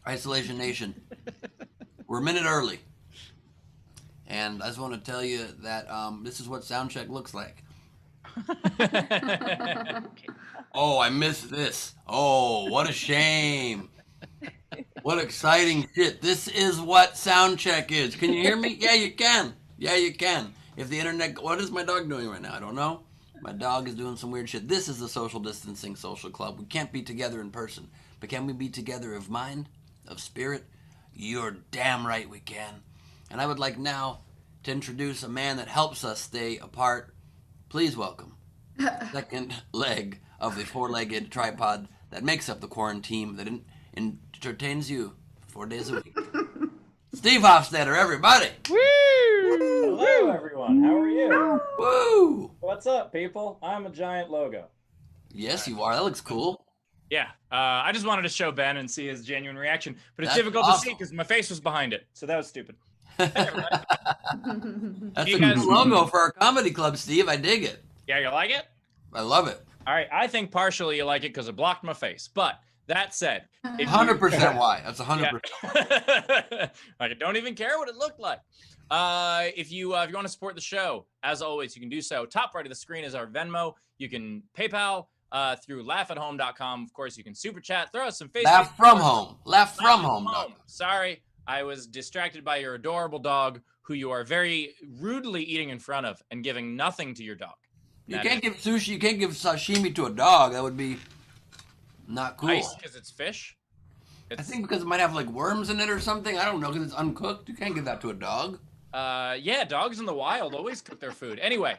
Isolation Nation. We're a minute early. And I just want to tell you that this is what soundcheck looks like. Oh, I missed this. Oh, what a shame. What exciting shit. This is what soundcheck is. Can you hear me? Yeah, you can. Yeah, you can. If the internet... What is my dog doing right now? I don't know. My dog is doing some weird shit. This is the social distancing social club. We can't be together in person. But can we be together of mind? Of spirit? You're damn right we can. And I would like now to introduce a man that helps us stay apart. Please welcome second leg of the four-legged tripod that makes up the quarantine that entertains you 4 days a week. Steve Hofstetter, everybody. Woo! Hello, everyone. How are you? Woo! What's up, people? I'm a giant logo. Yes, you are. That looks cool. Yeah, I just wanted to show Ben and see his genuine reaction, but it's That's difficult awesome. to see because my face was behind it, so that was stupid. That's You a guys- good logo for our comedy club, Steve. I dig it. Yeah, you like it? I love it. All right, I think partially you like it because it blocked my face, but that said, if you- 100% why. That's 100%. Yeah. Like, I don't even care what it looked like. If you want to support the show, as always, you can do so. Top right of the screen is our Venmo. You can PayPal through laughathome.com. Of course, you can super chat. Throw us some Facebook. Laugh from home. Laugh from home, dog. Sorry, I was distracted by your adorable dog, who you are very rudely eating in front of and giving nothing to your dog. You can't give sushi, you can't give sashimi to a dog. That would be not cool. Nice, because it's fish. I think because it might have like worms in it or something. I don't know, because it's uncooked. You can't give that to a dog. Yeah, dogs in the wild always cook their food. Anyway,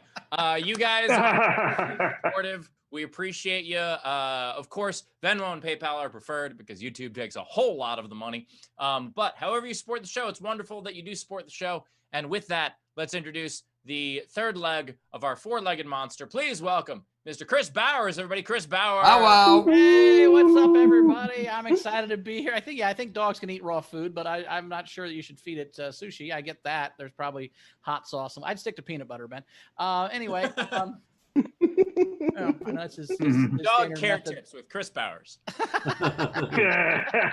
you guys are supportive. We appreciate you. Of course, Venmo and PayPal are preferred because YouTube takes a whole lot of the money. But however you support the show, it's wonderful that you do support the show. And with that, let's introduce the third leg of our four-legged monster. Please welcome Mr. Chris Bowers, everybody. Chris Bowers. Wow, wow. Hey, what's up, everybody? I'm excited to be here. I think dogs can eat raw food, but I'm not sure that you should feed it sushi. I get that. There's probably hot sauce. I'd stick to peanut butter, Ben. Anyway. That's his Dog care method. tips with Chris Bowers.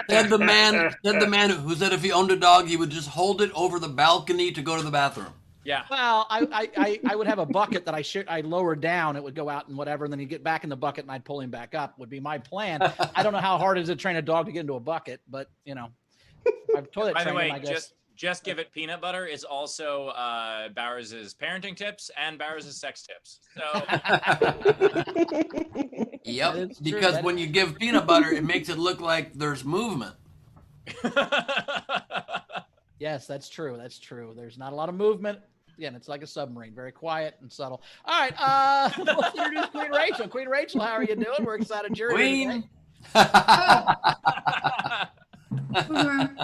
Said the man who said if he owned a dog, he would just hold it over the balcony to go to the bathroom. Yeah. Well, I would have a bucket that I lowered down. It would go out and whatever, and then he'd get back in the bucket and I'd pull him back up. Would be my plan. I don't know how hard it is to train a dog to get into a bucket, but I've toilet By the trained way, him, I guess. just give it peanut butter is also Bowers' parenting tips and Bowers' sex tips. So Yep, because when you give peanut butter, it makes it look like there's movement. Yes, that's true. That's true. There's not a lot of movement. Again, it's like a submarine, very quiet and subtle. All right, let's introduce Queen Rachel. Queen Rachel, how are you doing? We're excited you're here today. Queen.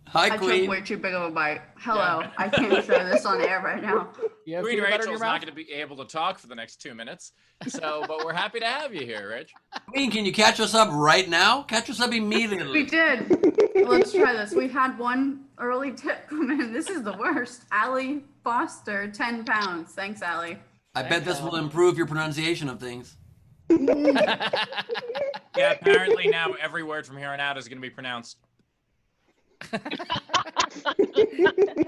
Hi, I Queen. took way too big of a bite. Hello. Yeah. I can't show this on air right now. You have Queen peanut butter in your Rachel's not mouth? going to be able to talk for the next 2 minutes. So, but we're happy to have you here, Rich. Queen, can you catch us up right now? Catch us up We immediately. did. Let's try this. We had one early tip come in. This is the worst. Allie Foster, 10 pounds. Thanks, Allie. I bet this will improve your pronunciation of things. Yeah, apparently now every word from here on out is going to be pronounced. That's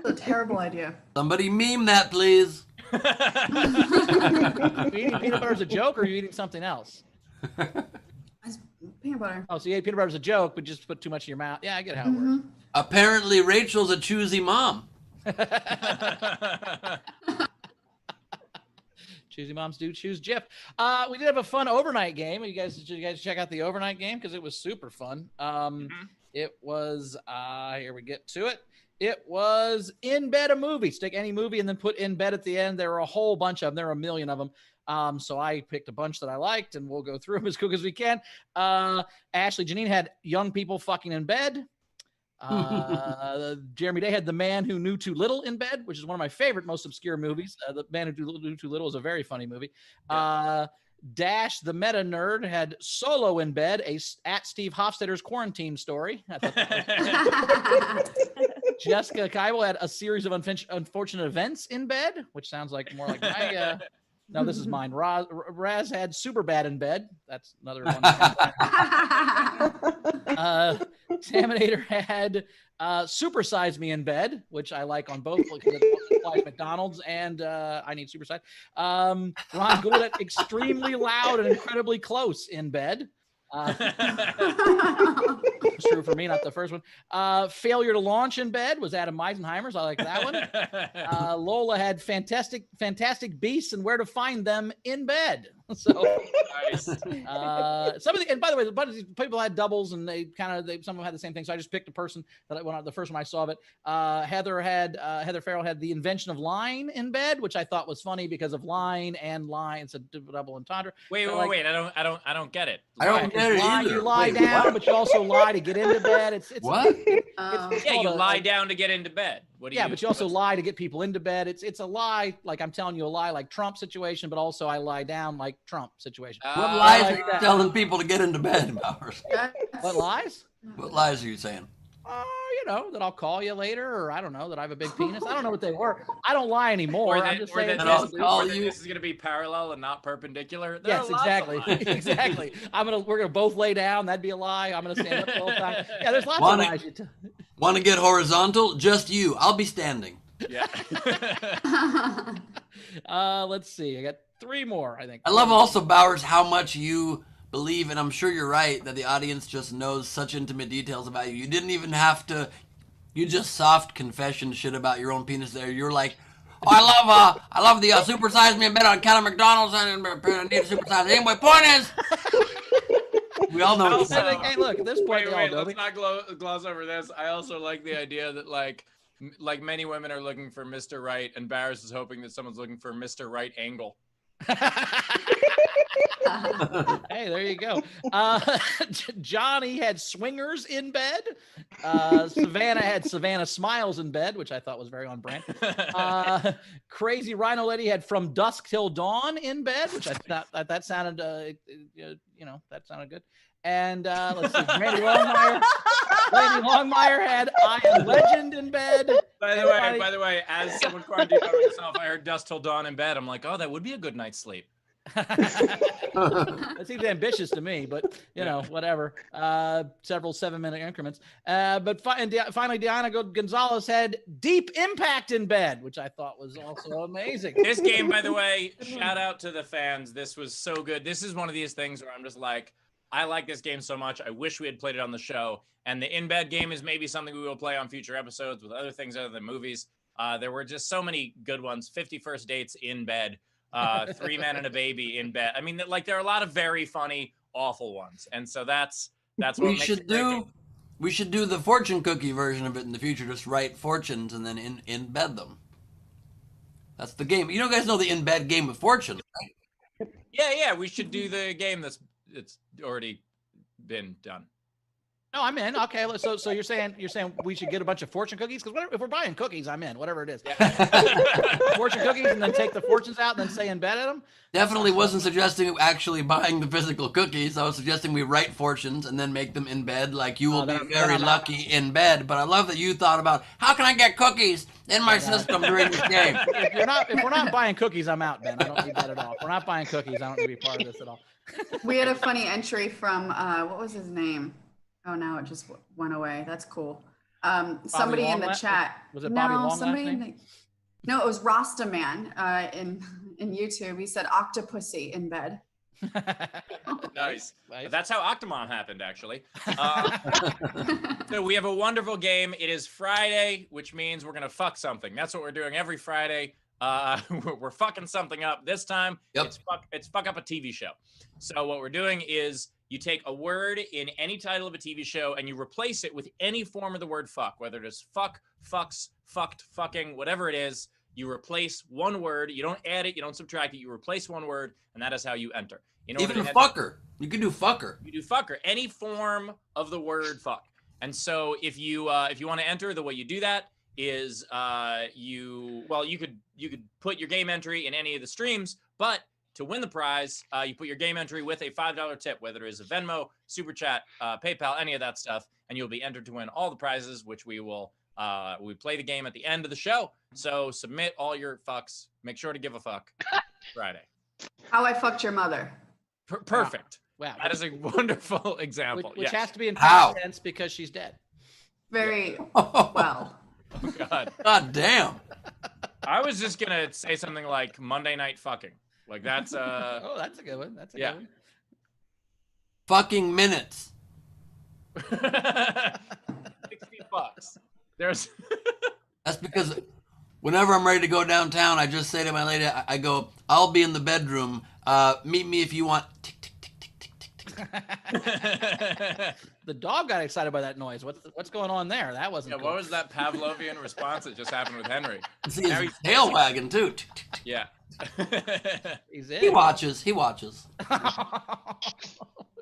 a terrible idea. Somebody meme that, please. Are you eating peanut butter as a joke, or are you eating something else? It's peanut butter. Oh, so you ate peanut butter as a joke, but just put too much in your mouth. Yeah, I get how it works. Apparently, Rachel's a choosy mom. Choosy moms do choose Jif. We did have a fun overnight game. Did you guys check out the overnight game? Because it was super fun. It was, here we get to it. It was In Bed a Movie. Stick any movie and then put In Bed at the end. There were a whole bunch of them. There were a million of them. So I picked a bunch that I liked, and we'll go through them as quick as we can. Ashley, Janine had Young People Fucking in Bed. Jeremy Day had The Man Who Knew Too Little in Bed, which is one of my favorite, most obscure movies. The Man Who Knew Too Little is a very funny movie. Dash, the meta nerd, had Solo in Bed, at Steve Hofstetter's quarantine story. I thought that was Jessica Kybel had A Series of Unfortunate Events in Bed, which sounds like more like my No, this is mine. Raz had super bad in bed. That's another one. Saminator had supersize me in bed, which I like on both because it applies McDonald's and I need supersize. Ron Gould at extremely loud and incredibly close in bed. It's true for me, not the first one. Failure to launch in bed was Adam Meisenheimer's. I like that one. Lola had fantastic beasts and where to find them in bed. So Nice. some of the, and by the way, a bunch of people had doubles and some of them had the same thing. So I just picked a person that the first one I saw of it. Heather Farrell had the invention of line in bed, which I thought was funny because of line and line. It's a double entendre. Wait. I don't get it. I don't get it either. You lie Wait, down, what? but you also lie to get into bed. It's What? Yeah, you lie down to get into bed. What do you? Yeah, but you also lie to get people into bed. It's a lie, like I'm telling you a lie, like Trump situation, but also I lie down like Trump situation. What lies like are you that. telling people to get into bed, Bowers? What lies? What lies are you saying? That I'll call you later, or I don't know, that I have a big penis. I don't know what they were. I don't lie anymore. I'm just saying. I'll call you. This is going to be parallel and not perpendicular. Yes, exactly. Exactly. We're gonna both lay down. That'd be a lie. I'm gonna stand up the whole time. Yeah, there's lots of lies. Want to get horizontal? Just you. I'll be standing. Yeah. Let's see. I got 3 more, I think. I love also, Bowers, how much you believe, and I'm sure you're right, that the audience just knows such intimate details about you. You didn't even have to, you just soft confession shit about your own penis there. You're like, oh, I love the supersize me in bed on account of McDonald's and I need to supersize. Anyway, point is, we all know what Also, hey, look, at this point, wait, let's not gloss over this. I also like the idea that like many women are looking for Mr. Right, and Barris is hoping that someone's looking for Mr. Right angle. Hey, there you go. Johnny had swingers in bed. Savannah had Savannah Smiles in bed, which I thought was very on brand. Crazy Rhino Lady had From Dusk Till Dawn in bed, which I thought that sounded, that sounded good. And let's see, Randy Longmire had I Am Legend in bed. By the way, as someone quarantined by myself, I heard Dusk Till Dawn in bed. I'm like, oh, that would be a good night's sleep. That seems ambitious to me, but whatever. Several 7-minute increments. But finally, Diana Gonzalez had Deep Impact in bed, which I thought was also amazing. This game, by the way, shout out to the fans. This was so good. This is one of these things where I'm just like, I like this game so much. I wish we had played it on the show. And the in-bed game is maybe something we will play on future episodes with other things other than movies. There were just so many good ones. 50 First Dates in bed. 3 Men and a Baby in bed. I mean, there are a lot of very funny, awful ones. And so that's what we makes should it great. We should do the fortune cookie version of it in the future. Just write fortunes and then in-bed them. That's the game. You guys know the in-bed game of fortune, right? Yeah. We should do the game it's already been done. No, I'm in. Okay, so you're saying we should get a bunch of fortune cookies? Because if we're buying cookies, I'm in. Whatever it is, fortune cookies, and then take the fortunes out, and then say in bed at them. Definitely wasn't suggesting actually buying the physical cookies. I was suggesting we write fortunes and then make them in bed. Like you will be very lucky in bed. But I love that you thought about how can I get cookies in my system during this game. If we're not buying cookies, I'm out, Ben. I don't need that at all. If we're not buying cookies, I don't need to be part of this at all. We had a funny entry from what was his name? Oh, now it just went away. That's cool. Somebody in the chat. Was it Bobby Long? No, it was Rasta Man in YouTube. He said Octopussy in bed. Nice. That's how Octomom happened, actually. So we have a wonderful game. It is Friday, which means we're gonna fuck something. That's what we're doing every Friday. We're fucking something up. This time, it's fuck up a TV show. So what we're doing is you take a word in any title of a TV show and you replace it with any form of the word fuck, whether it is fuck, fucks, fucked, fucking, whatever it is. You replace one word. You don't add it. You don't subtract it. You replace one word, and that is how you enter. Even fucker. You can do fucker. You do fucker. Any form of the word fuck. And so if you want to enter, the way you do that is you could put your game entry in any of the streams, but to win the prize, you put your game entry with a $5 tip, whether it is a Venmo, Super Chat, PayPal, any of that stuff, and you'll be entered to win all the prizes, which we play the game at the end of the show. So submit all your fucks. Make sure to give a fuck Friday. How I Fucked Your Mother. Perfect. Wow. That is a wonderful example. Which yes. has to be in How? past tense because she's dead. Very well. Oh, God. God damn. I was just gonna say something like Monday Night Fucking. Like that's Oh, that's a good one. That's a Yeah. good one. Fucking minutes. 60 bucks. There's That's because whenever I'm ready to go downtown, I just say to my lady, I go, I'll be in the bedroom. Meet me if you want. Tick, tick, tick, tick, tick, tick, tick. The dog got excited by that noise. What's going on there? That wasn't yeah, cool. what was that Pavlovian response that just happened with Henry? See Now his he's- tail wagging too. Tick, tick, tick. Yeah. He's in. He watches. He watches.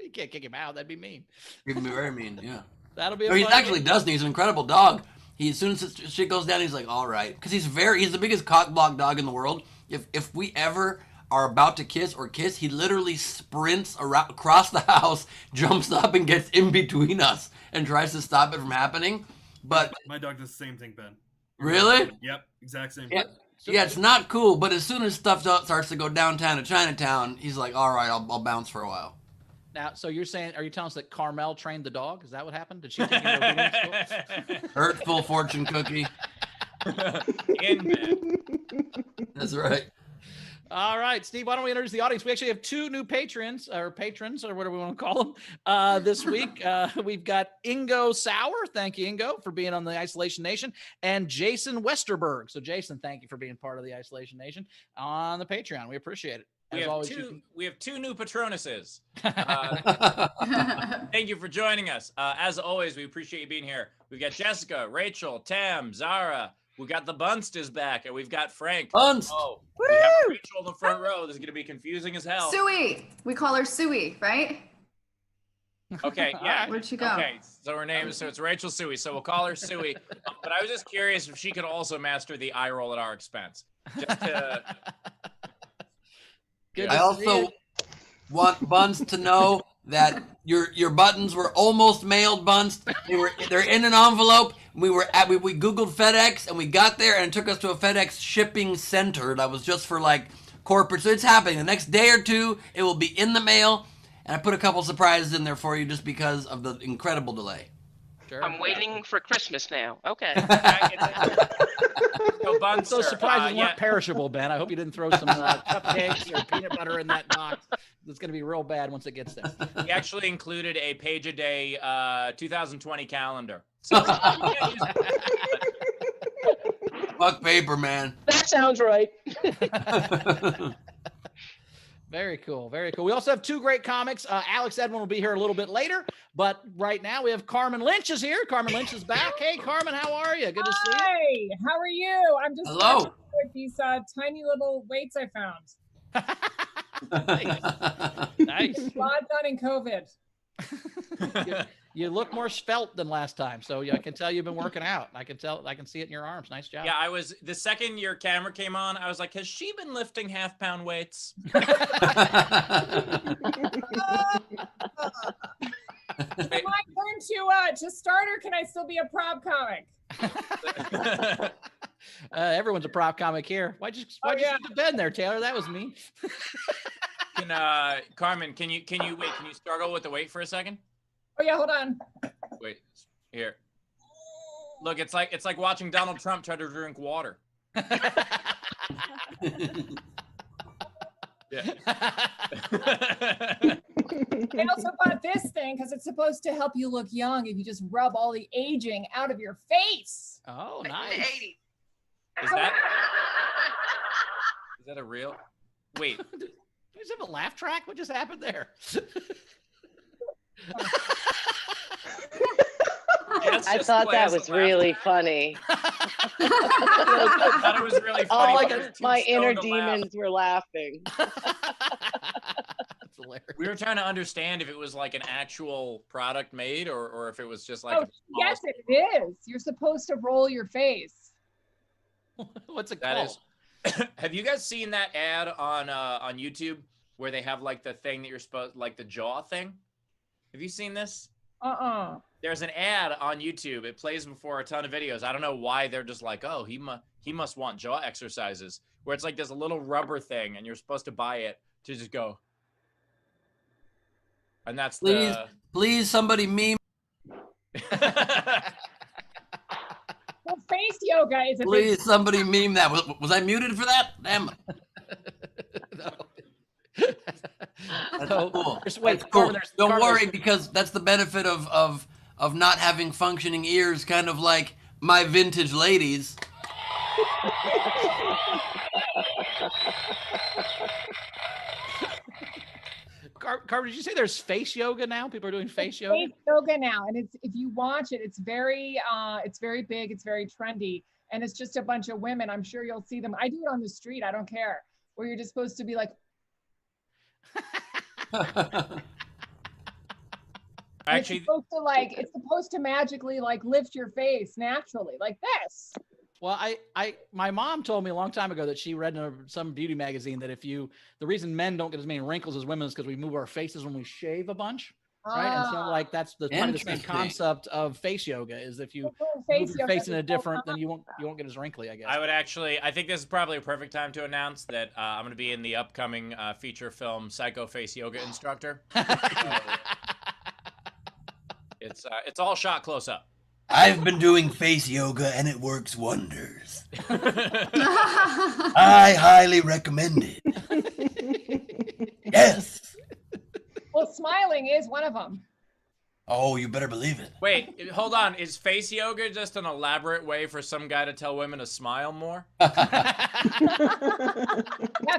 You can't kick him out. That'd be mean. He'd be very mean. Yeah. That'll be a Or he fun actually game. doesn't. He's an incredible dog. He as soon as shit goes down, he's like, all right, because he's the biggest cock block dog in the world. If we ever are about to kiss, he literally sprints across the house, jumps up, and gets in between us and tries to stop it from happening. But My dog does the same thing, Ben. really, Yep, exact same. yeah, yeah, it's not cool. But as soon as stuff starts to go downtown to Chinatown, he's like, all right, I'll bounce for a while. Now, so are you telling us that Carmel trained the dog? Is that what happened? Did she take him to obedience school? Hurtful fortune cookie. In bed. That's right. All right, Steve, why don't we introduce the audience? We actually have two new patrons, or whatever we want to call them, this week. We've got Ingo Sauer. Thank you, Ingo, for being on the Isolation Nation, and Jason Westerberg. So, Jason, thank you for being part of the Isolation Nation on the Patreon. We appreciate it. We As have, always, we have two new Patronuses. Thank you for joining us. As always, we appreciate you being here. We've got Jessica, Rachel, Tam, Zara. We got the Bunst is back, and we've got Frank. Bunst. Oh, we have Rachel in the front row. This is going to be confusing as hell. Suey. We call her Suey, right? Okay, yeah. Where'd she go? Okay, so her name is, so it's Rachel Suey. So we'll call her Suey. But I was just curious if she could also master the eye roll at our expense. Just to, Good I to see also you. want Buns to know that your buttons were almost mailed, Buns. They're in an envelope. We Googled FedEx and we got there and it took us to a FedEx shipping center that was just for like corporate. So it's happening. The next day or two, it will be in the mail. And I put a couple surprises in there for you just because of the incredible delay. Sure. I'm waiting for Christmas now. Okay. so Bunster, Those surprises yeah. weren't perishable, Ben. I hope you didn't throw some cupcakes or peanut butter in that box. It's going to be real bad once it gets there. We actually included a page a day 2020 calendar. So Fuck paper, man. That sounds right. Very cool. Very cool. We also have two great comics. Alex Edelman will be here a little bit later, but right now we have Carmen Lynch is here. Carmen Lynch is back. Hey, Carmen, how are you? Good to see you. Hi, how are you? I'm just Hello. watching with these tiny little weights I found. Nice. A lot done in COVID. You look more svelte than last time, so I can tell you've been working out. I can see it in your arms. Nice job. yeah, I was the second your camera came on, I was like, has she been lifting half-pound weights? Am I going to start, or can I still be a prop comic? Everyone's a prop comic here. Why'd you Oh, yeah. stick the bed there, Taylor? That was mean. Carmen, can you struggle with the weight for a second? Oh yeah, hold on. Wait, here. Look, it's like watching Donald Trump try to drink water. Yeah. I also bought this thing because it's supposed to help you look young if you just rub all the aging out of your face. Oh, nice. Is that a real? Wait. Did you just have a laugh track? What just happened there? I thought that was really funny. I thought it was really funny. All but I was too my inner stoned to laugh. demons were laughing. That's hilarious. We were trying to understand if it was like an actual product made or if it was just like Oh, yes, it is. You're supposed to roll your face. What's it that called? is. Have you guys seen that ad on YouTube where they have like the thing that you're supposed like the jaw thing? Have you seen this? There's an ad on YouTube. It plays before a ton of videos. I don't know why they're just like, oh, he must want jaw exercises. Where it's like there's a little rubber thing and you're supposed to buy it to just go. And that's Please, somebody meme. Well, face yoga is a big Please, somebody meme that. Was I muted for that? Damn. That's cool. Wait, That's cool. Carmen, Don't Carmen, worry, because that's the benefit of not having functioning ears, kind of like my vintage ladies. Carmen, did you say there's face yoga now? People are doing face yoga? face yoga now, and it's, if you watch it, it's very big, it's very trendy, and it's just a bunch of women. I'm sure you'll see them. I do it on the street. I don't care. Where you're just supposed to be like, Actually, it's supposed to magically like lift your face naturally, like this. Well, my mom told me a long time ago that she read in some beauty magazine that the reason men don't get as many wrinkles as women is because we move our faces when we shave a bunch, right? And so like that's kind of the same concept of face yoga is if you move your face in a different, then you won't get as wrinkly, I guess. I think this is probably a perfect time to announce that I'm going to be in the upcoming feature film Psycho Face Yoga Instructor. So, it's all shot close up. I've been doing face yoga and it works wonders. I highly recommend it. Yes. Well, smiling is one of them. Oh, you better believe it. Wait, hold on. Is face yoga just an elaborate way for some guy to tell women to smile more?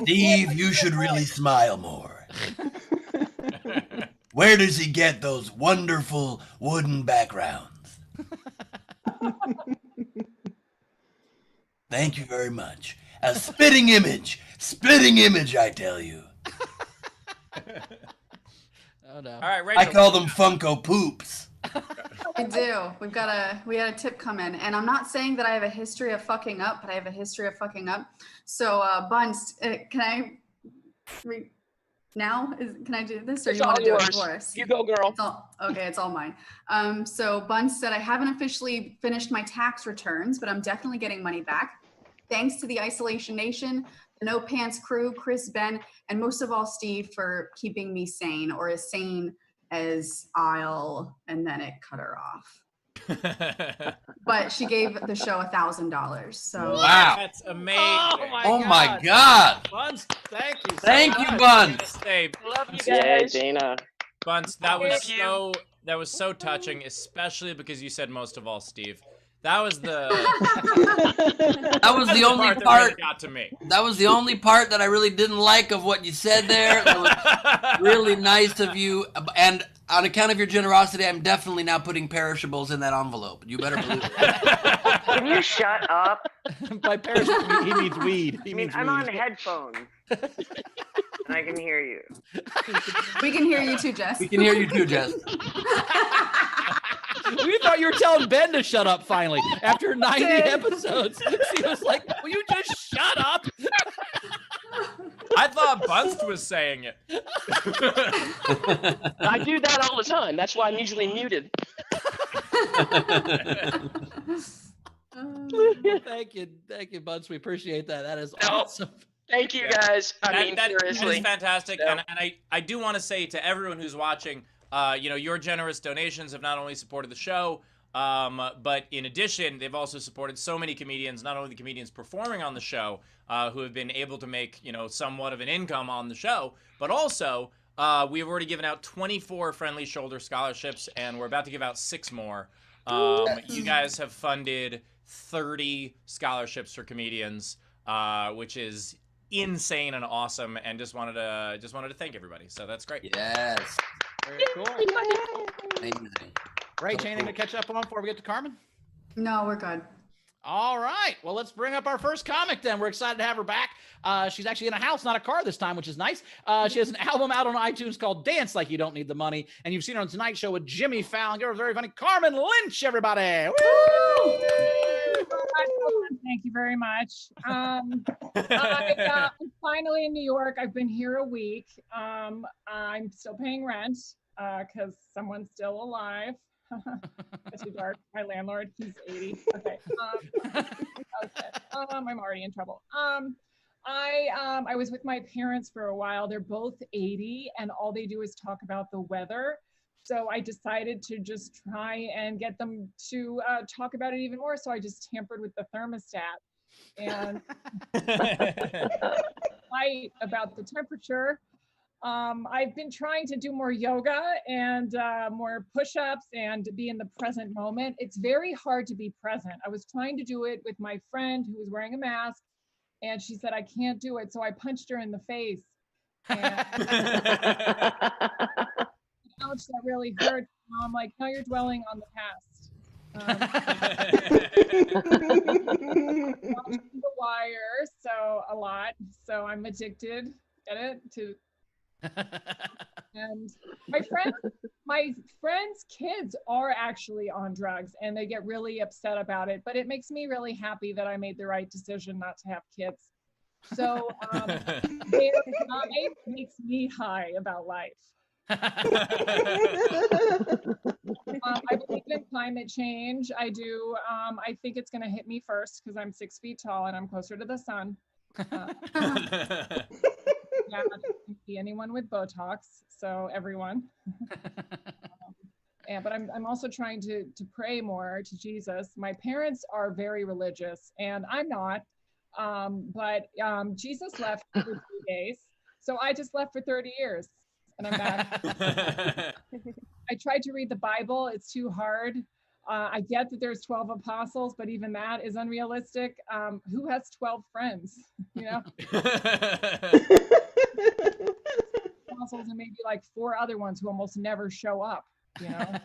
Steve, you should really smile more. Where does he get those wonderful wooden backgrounds? Thank you very much. A spitting image, I tell you. Oh no! All right, Rachel. I call them Funko Poops. I do. We had a tip come in, and I'm not saying that I have a history of fucking up, but I have a history of fucking up. So, Buns, can I can I do this, or It's you want to all do it yours. for us? You go, girl. It's all mine. So Buns said, I haven't officially finished my tax returns, but I'm definitely getting money back. Thanks to the Isolation Nation, the No Pants crew, Chris, Ben, and most of all, Steve, for keeping me sane, or as sane as I'll, and then it cut her off. But she gave the show $1,000. So wow, that's amazing. Oh my God. Buns, thank you. Thank you, Buns. Love you guys. Dana. Buns, that was so touching, especially because you said most of all, Steve. That was the only that part really got to me. That was the only part that I really didn't like of what you said there. That was really nice of you. And on account of your generosity, I'm definitely now putting perishables in that envelope. You better believe it. Can you shut up? By perishable, he means weed. I'm on headphones. And I can hear you. we can hear you too, Jess. We can hear you too, Jess. We thought you were telling Ben to shut up finally. After 90 episodes, she was like, will you just shut up? I thought Bunst was saying it. I do that all the time. That's why I'm usually muted. Thank you, Bunst. We appreciate that. That is awesome. Thank you, guys. That Seriously. is fantastic. Yeah. And I do want to say to everyone who's watching, your generous donations have not only supported the show, but in addition, they've also supported so many comedians, not only the comedians performing on the show, who have been able to make, somewhat of an income on the show, but also we've already given out 24 Friendly Shoulder scholarships, and we're about to give out 6 more. You guys have funded 30 scholarships for comedians, which is insane and awesome, and just wanted to thank everybody. So that's great. Yes. Very cool. Amazing. Rach, anything to catch up on before we get to Carmen? No, we're good. All right. Well, let's bring up our first comic then. We're excited to have her back. She's actually in a house, not a car this time, which is nice. She has an album out on iTunes called Dance Like You Don't Need the Money. And you've seen her on Tonight Show with Jimmy Fallon. Give her a very funny Carmen Lynch, everybody. Woo! Thank you very much. I'm finally in New York. I've been here a week. I'm still paying rent because someone's still alive. It's too dark. My landlord, he's 80. Okay. I'm already in trouble. I was with my parents for a while. They're both 80 and all they do is talk about the weather. So I decided to just try and get them to talk about it even more. So I just tampered with the thermostat and fight about the temperature. I've been trying to do more yoga and more push-ups and be in the present moment. It's very hard to be present. I was trying to do it with my friend who was wearing a mask, and she said, I can't do it. So I punched her in the face. And ouch, that really hurt. I'm like, no, you're dwelling on the past. Watching The Wire, so a lot. So I'm addicted. Get it? And my friends' kids are actually on drugs and they get really upset about it, but it makes me really happy that I made the right decision not to have kids. So their high makes me high about life. I believe in climate change. I do. I think it's going to hit me first because I'm 6 feet tall and I'm closer to the sun. Yeah, I don't see anyone with Botox, so everyone. But I'm also trying to pray more to Jesus. My parents are very religious, and I'm not. But Jesus left for 3 days, so I just left for 30 years, and I'm back. I tried to read the Bible. It's too hard. I get that there's 12 apostles, but even that is unrealistic. Who has 12 friends? You know? Apostles and maybe like 4 other ones who almost never show up, you know?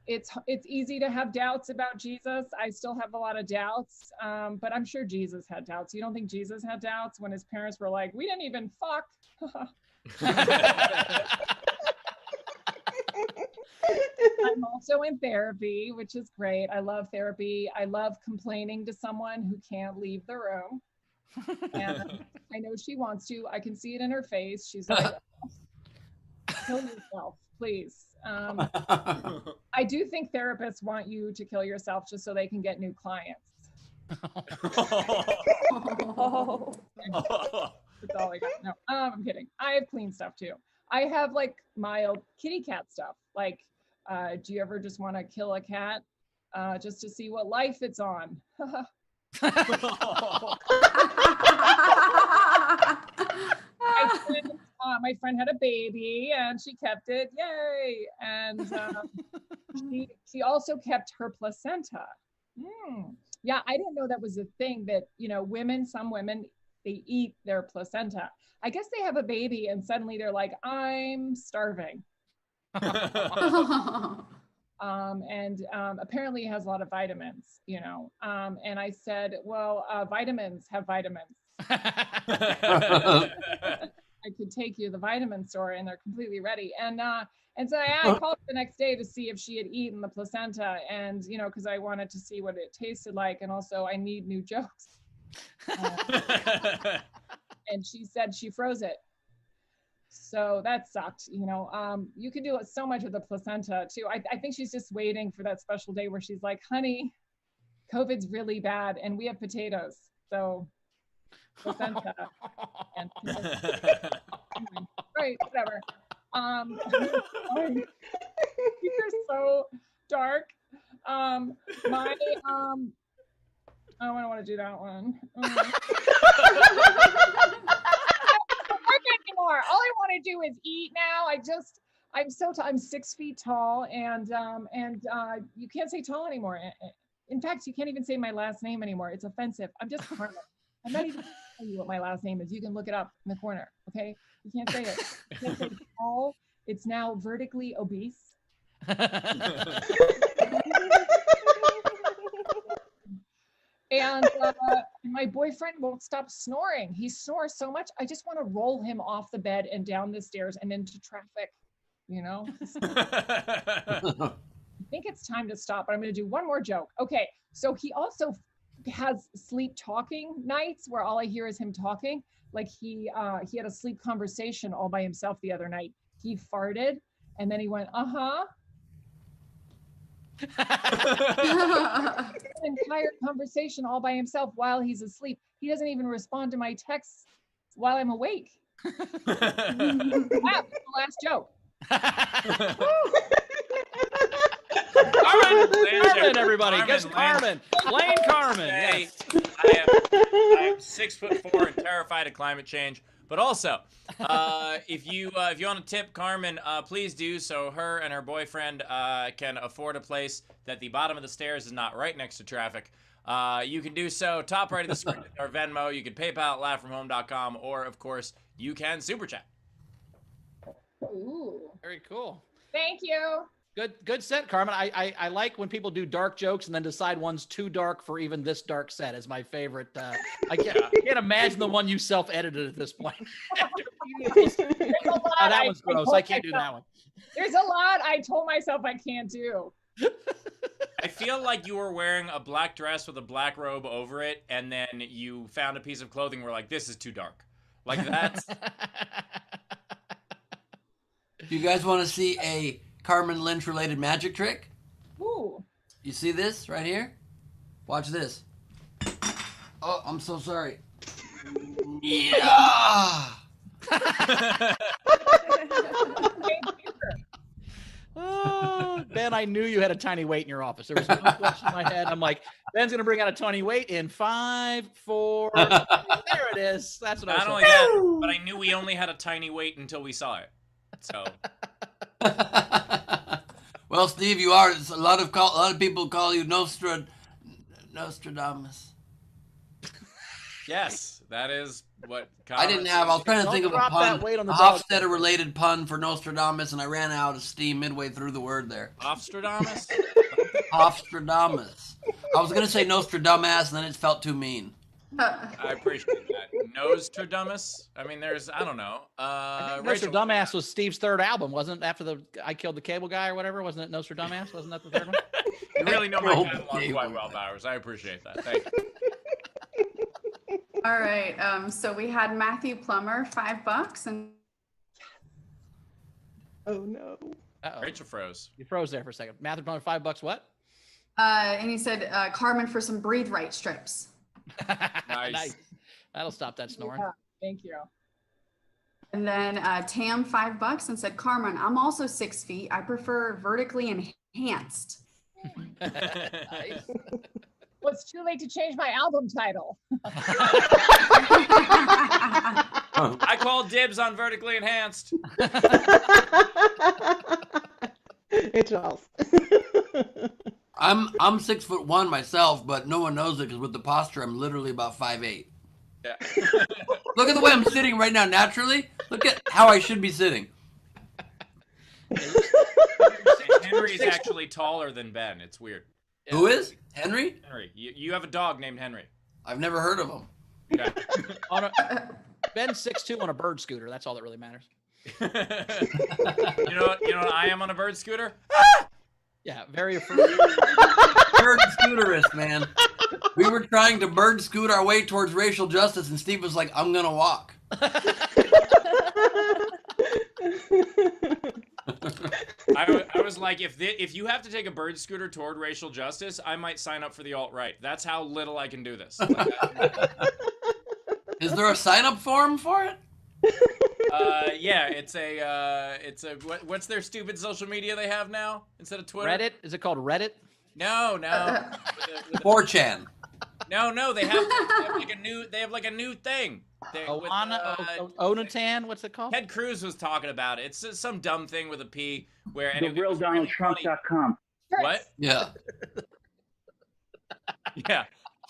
It's easy to have doubts about Jesus. I still have a lot of doubts, but I'm sure Jesus had doubts. You don't think Jesus had doubts when his parents were like, we didn't even fuck? I'm also in therapy, which is great. I love therapy. I love complaining to someone who can't leave the room. And I know she wants to. I can see it in her face. She's like, kill yourself, please. I do think therapists want you to kill yourself just so they can get new clients. That's all I got. No, I'm kidding. I have clean stuff too. I have like mild kitty cat stuff. Like, do you ever just want to kill a cat just to see what life it's on? My friend had a baby and she kept it, yay! And she also kept her placenta. Yeah, I didn't know that was a thing that, you know, some women, they eat their placenta. I guess they have a baby and suddenly they're like, I'm starving. Apparently it has a lot of vitamins, you know. And I said, well, vitamins have vitamins. I could take you to the vitamin store and they're completely ready. And so I called the next day to see if she had eaten the placenta, and, you know, because I wanted to see what it tasted like. And also I need new jokes. And she said she froze it. So that sucked, you know. You can do so much with the placenta too. I think she's just waiting for that special day where she's like, honey, COVID's really bad and we have potatoes. So placenta. And right, whatever. These are so dark. I don't want to do that one. Anymore. All I want to do is eat now. I'm 6 feet tall, and you can't say tall anymore. In fact, you can't even say my last name anymore. It's offensive. I'm just Carmen. I'm not even tell you what my last name is. You can look it up in the corner. Okay, you can't say it. You can't say tall. It's now vertically obese. And my boyfriend won't stop snoring. He snores so much. I just want to roll him off the bed and down the stairs and into traffic, you know? I think it's time to stop, but I'm going to do one more joke. Okay, so he also has sleep talking nights where all I hear is him talking. Like he had a sleep conversation all by himself the other night. He farted and then he went, uh-huh. An entire conversation all by himself while he's asleep. He doesn't even respond to my texts while I'm awake. That's the last joke. Carmen, everybody. Guess Carmen. Blame Carmen. Yes. I am 6'4" and terrified of climate change. But also, if you want to tip Carmen, please do so her and her boyfriend can afford a place that the bottom of the stairs is not right next to traffic. You can do so top right of the screen or Venmo. You can PayPal at laughfromhome.com, or of course you can super chat. Ooh. Very cool. Thank you. Good set, Carmen. I like when people do dark jokes and then decide one's too dark for even this dark set. Is my favorite. I can't imagine the one you self-edited at this point. That one's gross. I can't do that one. There's a lot I told myself I can't do. I feel like you were wearing a black dress with a black robe over it, and then you found a piece of clothing where like, this is too dark. Like that's... Do you guys want to see a Carmen Lynch related magic trick? Ooh. You see this right here? Watch this. Oh, I'm so sorry. Yeah. Oh, Ben, I knew you had a tiny weight in your office. There was no question in my head. I'm like, Ben's gonna bring out a tiny weight in 5, 4. There it is. That's what I was Not only saying. that, but I knew we only had a tiny weight until we saw it. So. Well, Steve, you are. A lot of people call you Nostradamus. Yes, that is what. I didn't have. I was trying to think of a drop pun, that weight on the a dog. Hofstetter related pun for Nostradamus, and I ran out of steam midway through the word there. Hofstradamus? Hofstradamus. I was gonna say Nostradamus, and then it felt too mean. I appreciate that. Nostradamus? I mean, there's, I don't know. Nostradamus was Steve's third album, wasn't it? After the I Killed the Cable Guy or whatever, wasn't it Nostradamus? Wasn't that the third one? You really know my catalog quite well, Bowers. I appreciate that. Thank you. All right. So we had Matthew Plummer, $5, and Oh no. Uh-oh. Rachel froze. You froze there for a second. Matthew Plummer, $5. What? and he said Carmen for some breathe right strips. Nice. That'll stop that snoring. Yeah, thank you. And then Tam, $5, and said, Carmen, I'm also 6 feet. I prefer vertically enhanced. Nice. Well, it's too late to change my album title. I called dibs on vertically enhanced. It's false. I'm 6'1" myself, but no one knows it because with the posture, I'm literally about 5'8". Yeah. Look at the way I'm sitting right now. Naturally, look at how I should be sitting. Henry's actually taller than Ben. It's weird. Who is Henry? Henry, you have a dog named Henry. I've never heard of him. Okay. Ben's 6'2" on a bird scooter. That's all that really matters. You know what I am on a bird scooter? Yeah, very afraid. Bird scooterist, man. We were trying to bird scoot our way towards racial justice, and Steve was like, I'm gonna walk. I was like, if you have to take a bird scooter toward racial justice, I might sign up for the alt-right. That's how little I can do this. Is there a sign-up form for it? Yeah, it's a what's their stupid social media they have now instead of Twitter? Reddit? Is it called Reddit? No. 4chan. No, they have like a new thing. Onatan? What's it called? Ted Cruz was talking about it. It's some dumb thing with a P where TheRealDonaldTrump.com. What? Yeah. Yeah.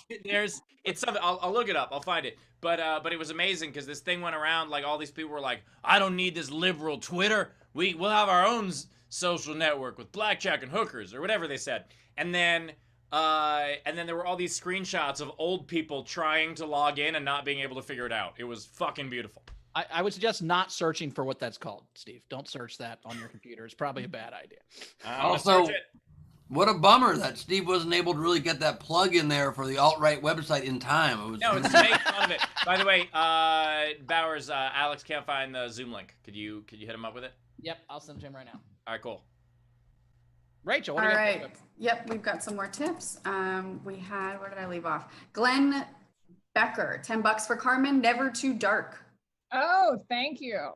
It's something. I'll look it up. I'll find it. But it was amazing because this thing went around. Like all these people were like, I don't need this liberal Twitter. We'll have our own social network with blackjack and hookers or whatever they said. And then there were all these screenshots of old people trying to log in and not being able to figure it out. It was fucking beautiful. I would suggest not searching for what that's called, Steve. Don't search that on your computer. It's probably a bad idea. Also, what a bummer that Steve wasn't able to really get that plug in there for the alt-right website in time. No, it's to make fun of it. By the way, Bowers, Alex can't find the Zoom link. Could you hit him up with it? Yep, I'll send it to him right now. All right, cool. Rachel, what All do you got? right. Yep, we've got some more tips. We had, where did I leave off? Glenn Becker, $10 for Carmen, never too dark. Oh, thank you.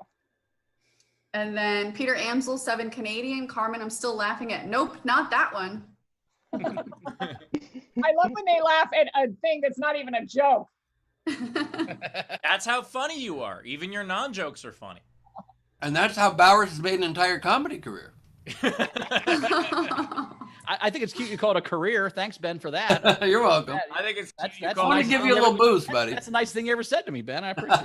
And then Peter Amsel, 7 Canadian. Carmen, I'm still laughing at. Nope, not that one. I love when they laugh at a thing that's not even a joke. That's how funny you are. Even your non-jokes are funny. And that's how Bowers has made an entire comedy career. I think it's cute you call it a career. Thanks, Ben, for that. You're welcome. I think it's. That's I want to give you a little boost, buddy. That's a nice thing you ever said to me, Ben. I appreciate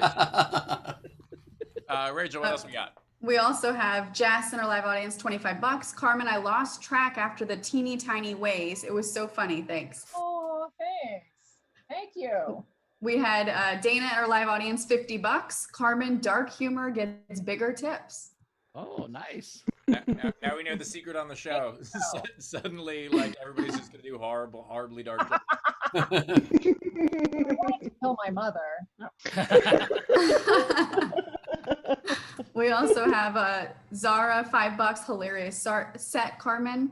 it. Rachel, what else we got? We also have Jess in our live audience, $25. Carmen, I lost track after the teeny tiny ways. It was so funny. Thanks. Oh, thanks. Thank you. We had Dana in our live audience, $50. Carmen, dark humor gets bigger tips. Oh, nice. Now we know the secret on the show. Suddenly, like, everybody's just gonna do horribly dark jokes. I wanted to kill my mother. We also have Zara, $5, hilarious set, Carmen.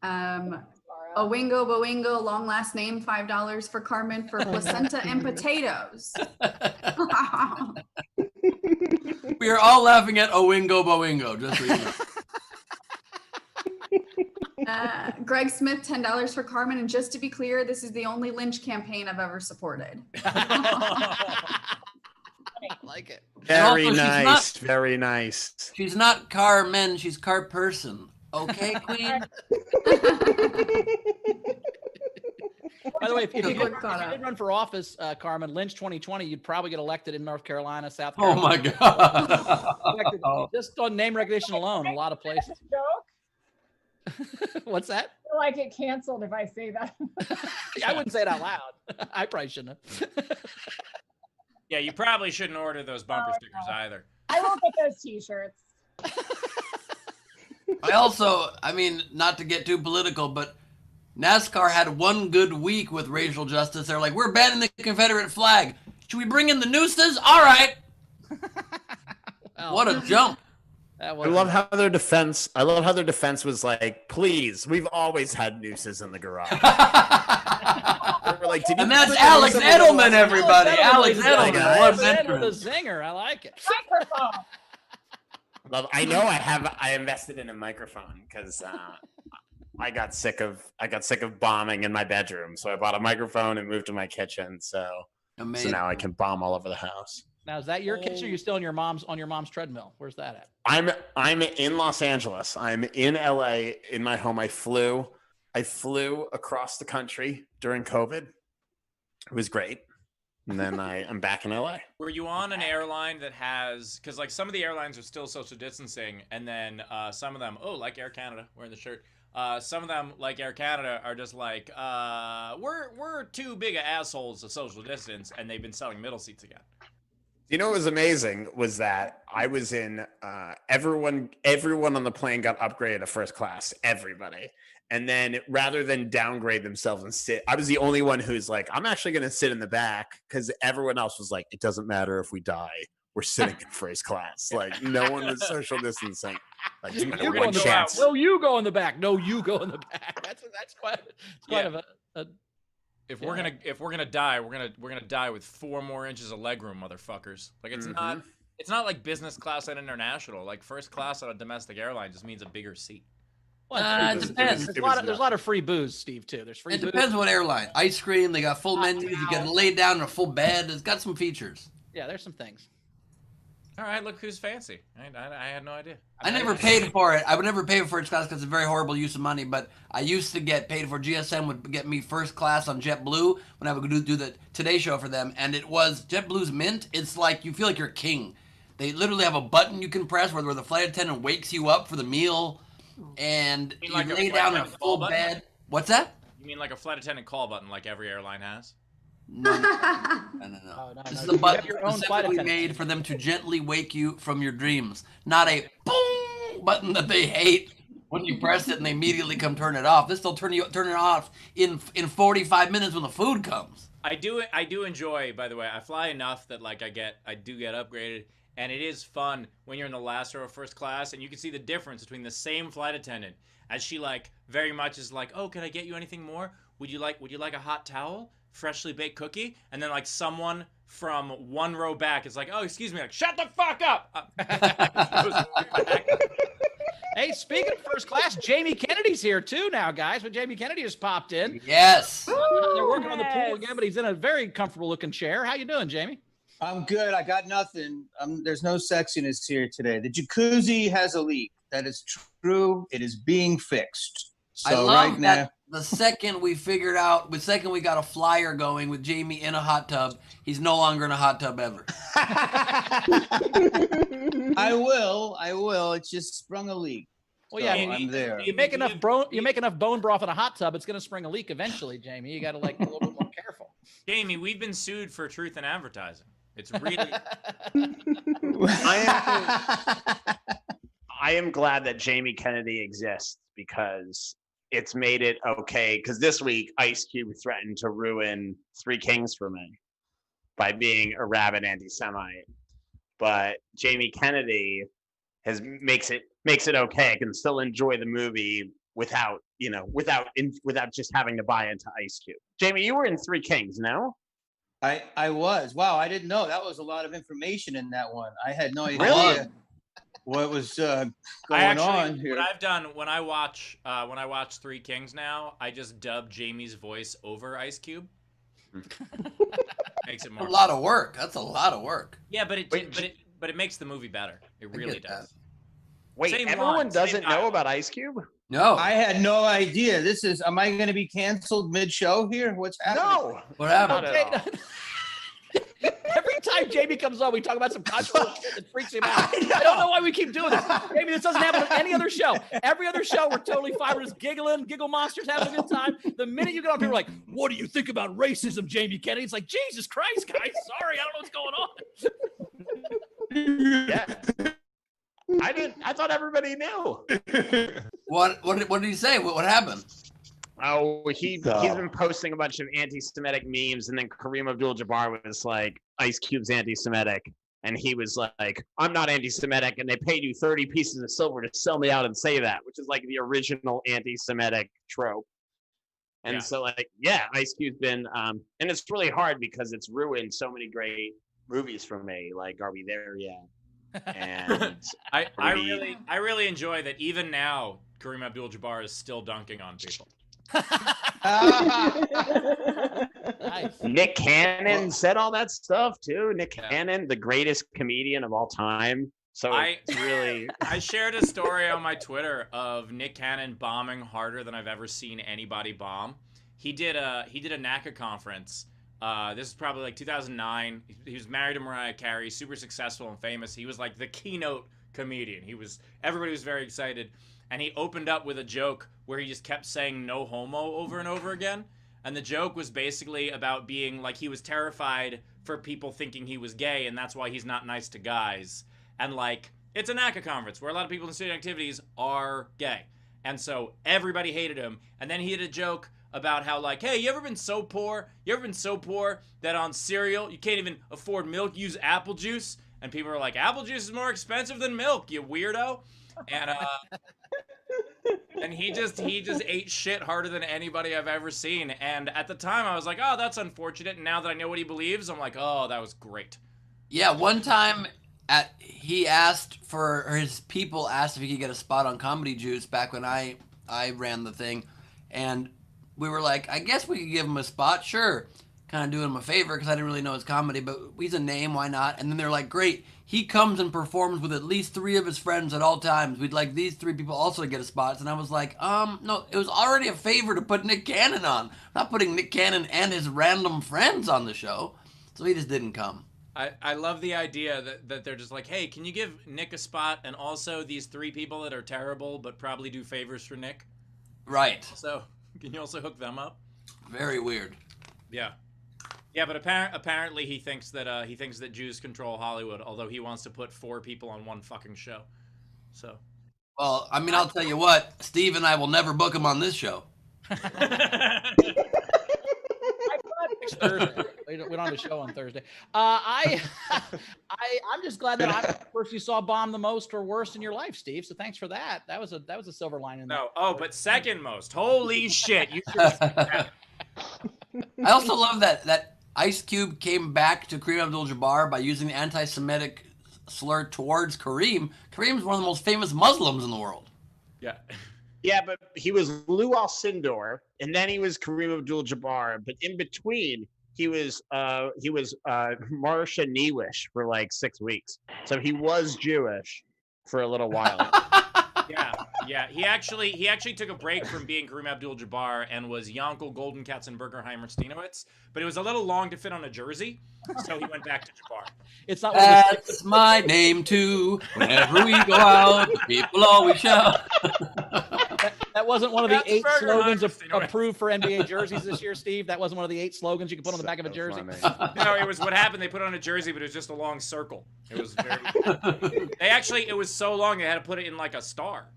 Owingo Boingo, long last name, $5 for Carmen for placenta and potatoes. We are all laughing at Owingo Boingo, just so you know. Greg Smith, $10 for Carmen. And just to be clear, this is the only Lynch campaign I've ever supported. I like it. Very also, nice. Very nice. She's not Carmen, she's Car Person. Okay, Queen? By the way, if you Good did call out. run for office, Carmen, Lynch 2020, you'd probably get elected in North Carolina, South Oh Carolina. my God. Elected just on name recognition alone, a lot of places. Joke? What's that? I feel like it canceled if I say that. I wouldn't say it out loud. I probably shouldn't have. Yeah, you probably shouldn't order those bumper stickers either. I will get those t-shirts. I mean, not to get too political, but NASCAR had one good week with racial justice. They're like, we're banning the Confederate flag. Should we bring in the nooses? All right. Well, What a jump. that I was love how their defense. I love how their defense was like, "Please, we've always had nooses in the garage." They were like, "Did you And that's put Alex nooses in the Edelman, garage?" everybody. Alex ladies and Edelman. gentlemen. What an the entrance. zinger. I like it. Microphone. I know I invested in a microphone because I got sick of bombing in my bedroom, so I bought a microphone and moved to my kitchen. So Amazing. now I can bomb all over the house. Now, is that your kitchen or are you still on your mom's treadmill? Where's that at? I'm in Los Angeles. I'm in LA in my home. I flew across the country during COVID. It was great. And then I'm back in LA. Were you on an airline that has, because like some of the airlines are still social distancing, and then some of them, like Air Canada, wearing the shirt. Some of them, like Air Canada, are just like, we're too big of assholes to social distance, and they've been selling middle seats again. You know what was amazing was that I was in everyone on the plane got upgraded to first class, everybody. And then rather than downgrade themselves and sit, I was the only one who's like, I'm actually going to sit in the back because everyone else was like, it doesn't matter if we die. We're sitting in first class. Like no one was social distancing. Like You one go in the chance. back. No, you go in the back. No, you go in the back. That's quite of a If we're gonna die, we're gonna die with 4 more inches of legroom, motherfuckers. Like it's not like business class and international. Like first class on a domestic airline just means a bigger seat. well, It depends. there's a lot of free booze, Steve, too. There's free It booze. depends what airline. Ice cream, they got full menus. You got to lay down in a full bed. It's got some features. Yeah, there's some things. All right, look who's fancy. I had no idea. I never paid for it. I would never pay for first class because it's a very horrible use of money. But I used to get paid for. GSM would get me first class on JetBlue when I would do the Today Show for them, and it was JetBlue's mint. It's like you feel like you're a king. They literally have a button you can press where the flight attendant wakes you up for the meal, and You you mean like a lay flight down in a attendant full call button? bed. What's that? You mean like a flight attendant call button, like every airline has? No. Oh, no, This no, is you a have button your own flight specifically attendant. made for them to gently wake you from your dreams, not a boom button that they hate when you press it and they immediately come turn it off. This will turn it off in 45 minutes when the food comes. I do enjoy, by the way. I fly enough that like I do get upgraded, and it is fun when you're in the last row of first class, and you can see the difference between the same flight attendant as she like very much is like, oh, can I get you anything more? Would you like a hot towel? Freshly baked cookie? And then like someone from one row back is like, oh, excuse me, like, shut the fuck up. Hey, speaking of first class, Jamie Kennedy's here too now, guys. But Jamie Kennedy just popped in. Yes. They're working on the pool again, but he's in a very comfortable looking chair. How you doing, Jamie? I'm good. I got nothing. There's no sexiness here today. The jacuzzi has a leak. That is true. It is being fixed. So I love right that now, the second we got a flyer going with Jamie in a hot tub, he's no longer in a hot tub ever. I will. It just sprung a leak. Well, yeah, So I'm there. You make enough bone broth in a hot tub, it's going to spring a leak eventually, Jamie. You got to like be a little bit more careful. Jamie, we've been sued for truth in advertising. It's really. I am glad that Jamie Kennedy exists because it's made it okay. Because this week, Ice Cube threatened to ruin Three Kings for me by being a rabid anti-Semite. But Jamie Kennedy makes it okay. I can still enjoy the movie without just having to buy into Ice Cube. Jamie, you were in Three Kings, no? I was. Wow, I didn't know. That was a lot of information in that one. I had no idea Really? what was going on here. What I've done when I watch Three Kings now, I just dub Jamie's voice over Ice Cube. Makes it more. A lot of work. That's a lot of work. Yeah, but it makes the movie better. It really does. That. Wait, Same everyone line, doesn't same know dialogue. about Ice Cube? No. I had no idea. Am I going to be canceled mid-show here? What's happening? No. What happened? Not at all. Every time Jamie comes on, we talk about some controversial shit that freaks him out. I don't know why we keep doing this. Jamie, this doesn't happen on any other show. Every other show, we're totally fine. We're just giggling, giggle monsters, having a good time. The minute you get on, people are like, what do you think about racism, Jamie Kennedy? It's like, Jesus Christ, guys. Sorry, I don't know what's going on. Yeah. I thought everybody knew. What did he say? What happened? Oh, he's been posting a bunch of anti-Semitic memes, and then Kareem Abdul-Jabbar was like, Ice Cube's anti-Semitic, and he was like, I'm not anti-Semitic, and they paid you 30 pieces of silver to sell me out and say that, which is like the original anti-Semitic trope. And so Ice Cube's been, and it's really hard because it's ruined so many great movies for me, like Are We There Yet? And I really enjoy that even now Kareem Abdul-Jabbar is still dunking on people. Nice. Nick Cannon said all that stuff too. Nick Cannon, the greatest comedian of all time. So it's really. I shared a story on my Twitter of Nick Cannon bombing harder than I've ever seen anybody bomb. He did a NACA conference. This is probably like 2009. He was married to Mariah Carey, super successful and famous. He was like the keynote comedian. Everybody was very excited. And he opened up with a joke where he just kept saying no homo over and over again. And the joke was basically about being like he was terrified for people thinking he was gay, and that's why he's not nice to guys. And like, it's a NACA conference where a lot of people in student activities are gay. And so everybody hated him. And then he had a joke about how like, hey, you ever been so poor that on cereal you can't even afford milk, use apple juice? And people are like, apple juice is more expensive than milk, you weirdo. And and he just ate shit harder than anybody I've ever seen. And at the time I was like, oh, that's unfortunate. And now that I know what he believes, I'm like, oh, that was great. Yeah, one time his people asked if he could get a spot on Comedy Juice back when I ran the thing. And we were like, I guess we could give him a spot. Sure. Kind of doing him a favor because I didn't really know his comedy, but he's a name, why not? And then they're like, great, he comes and performs with at least 3 of his friends at all times. We'd like these 3 people also to get a spot. And I was like, no, it was already a favor to put Nick Cannon on. I'm not putting Nick Cannon and his random friends on the show. So he just didn't come. I love the idea that they're just like, hey, can you give Nick a spot and also these 3 people that are terrible but probably do favors for Nick? Right. So can you also hook them up? Very weird. Yeah. Yeah, but apparently he thinks that Jews control Hollywood, although he wants to put 4 people on one fucking show. So. Well, I mean, I'll tell you what, Steve and I will never book him on this show. Next Thursday. We don't have a show on Thursday. I'm just glad that I'm the person you saw bomb the most or worst in your life, Steve. So thanks for that. That was a silver lining. No, but second most. Holy shit! You should have seen that. I also love that Ice Cube came back to Kareem Abdul-Jabbar by using the anti-Semitic slur towards Kareem. Kareem's one of the most famous Muslims in the world. Yeah. Yeah, but he was Lou Alcindor, and then he was Kareem Abdul-Jabbar. But in between, he was Marsha Newish for like 6 weeks. So he was Jewish for a little while. Yeah. He actually took a break from being Kareem Abdul-Jabbar and was Yonkel Golden Katzenberger Steinowitz, but it was a little long to fit on a jersey, so he went back to Jabbar. It's not. That's my name too. Whenever we go out, people always shout. That wasn't one of the 8 slogans approved for NBA jerseys this year, Steve. That wasn't one of the 8 slogans you could put on the back of a jersey. No, it was what happened. They put it on a jersey, but it was just a long circle. It was very. It was so long they had to put it in like a star.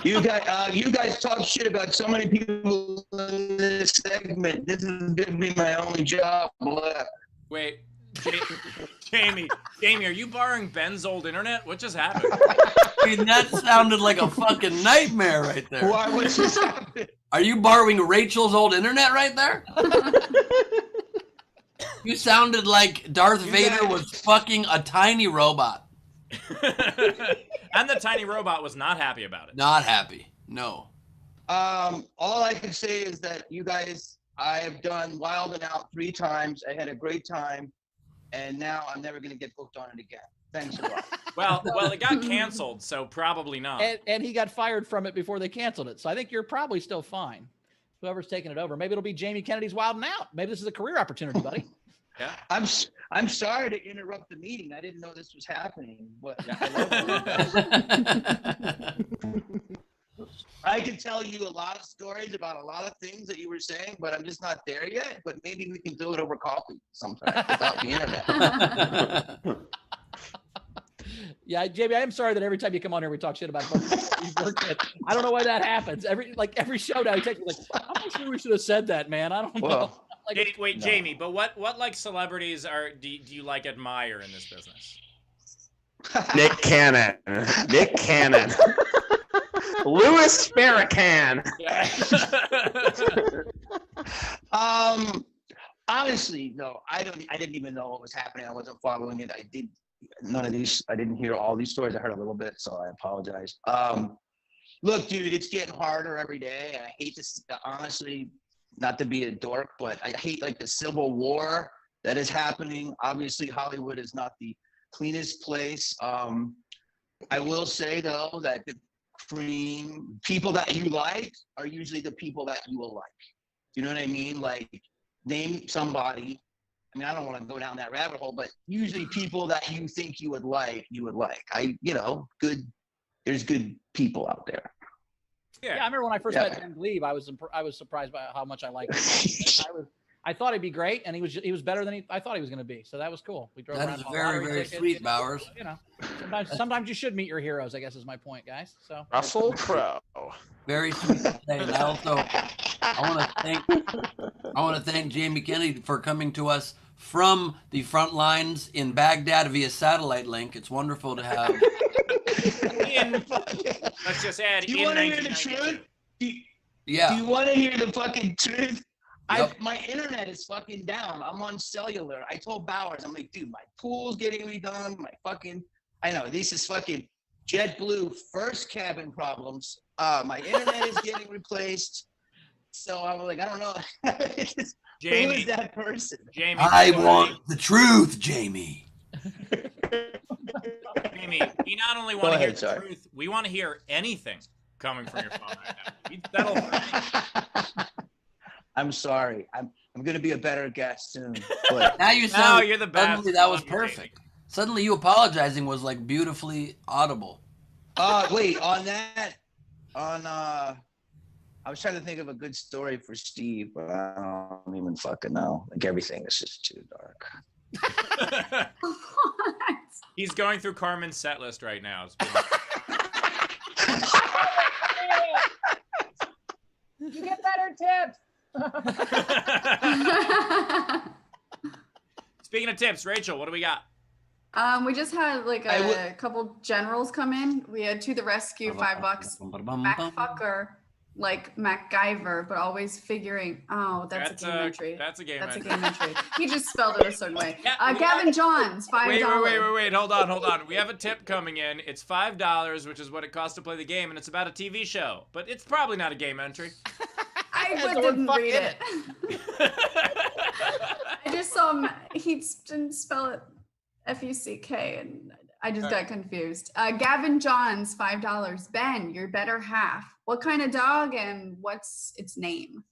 You guys talk shit about so many people in this segment. This is gonna be my only job left. Wait, Jamie, are you borrowing Ben's old internet? What just happened? I mean, that sounded like a fucking nightmare right there. Why? What just happened? Are you borrowing Rachel's old internet right there? You sounded like Darth Vader was fucking a tiny robot. And the tiny robot was not happy about it. Not happy. No. All I can say is that you guys, I have done Wild and Out 3 times. I had a great time, and now I'm never going to get booked on it again. Thanks a lot. Well, it got canceled, so probably not. And he got fired from it before they canceled it. So I think you're probably still fine. Whoever's taking it over, maybe it'll be Jamie Kennedy's Wild and Out. Maybe this is a career opportunity, buddy. Yeah. I'm sorry to interrupt the meeting. I didn't know this was happening, but I can tell you a lot of stories about a lot of things that you were saying, but I'm just not there yet. But maybe we can do it over coffee sometime without the internet. Yeah, Jamie, I am sorry that every time you come on here, we talk shit about you've worked at. I don't know why that happens. Every show now, you take me like, I'm not sure we should have said that, man. I don't know. Like, Wait, no. Jamie, but what like celebrities do you like admire in this business? Nick Cannon. Louis Farrakhan. Yeah. Honestly, no, I didn't even know what was happening. I wasn't following it. I didn't hear all these stories. I heard a little bit, so I apologize. Look, dude, it's getting harder every day. I hate to, honestly, not to be a dork, but I hate like the civil war that is happening. Obviously, Hollywood is not the cleanest place. I will say though that the people that you like are usually the people that you will like. You know what I mean? Like, name somebody. I mean, I don't want to go down that rabbit hole, but usually people that you think you would like. There's good people out there. Yeah, I remember when I first met Ben Gleib, I was surprised by how much I liked him. I thought he'd be great, and he was better than I thought he was going to be. So that was cool. We drove around. That is very, very sweet, Bowers. You know, sometimes you should meet your heroes, I guess is my point, guys. So Russell Crowe. Very sweet to say. And I want to thank Jamie Kennedy for coming to us from the front lines in Baghdad via satellite link. It's wonderful to have. Let's just add. Do you want to hear the truth? Yeah. Do you want to hear the fucking truth? Yep. My internet is fucking down. I'm on cellular. I told Bowers, I'm like, dude, my pool's getting redone. I know this is fucking JetBlue first cabin problems. My internet is getting replaced. So I'm like, I don't know. Jamie, who is that person? Jamie, I want the truth, Jamie. Jamie, we not only want to hear the truth, we want to hear anything coming from your phone right now. I'm sorry. I'm going to be a better guest soon. But now you sound. You're the best. Suddenly that was perfect. Suddenly you apologizing was like beautifully audible. Wait, I was trying to think of a good story for Steve, but I don't even fucking know. Like, everything is just too dark. He's going through Carmen's set list right now. tips. Speaking of tips, Rachel, what do we got? We just had like a couple generals come in. We had to the rescue, $5. Macfucker, like MacGyver, but always figuring. Oh, that's a game entry. That's a game That's entry. a game entry. He just spelled it a certain way. Yeah, Gavin Johns, $5. Wait. Hold on. We have a tip coming in. It's $5, which is what it costs to play the game, and it's about a TV show. But it's probably not a game entry. I didn't read it. I just saw him. He didn't spell it F-U-C-K, and I just got confused. Gavin Johns, $5. Ben, your better half. What kind of dog and what's its name?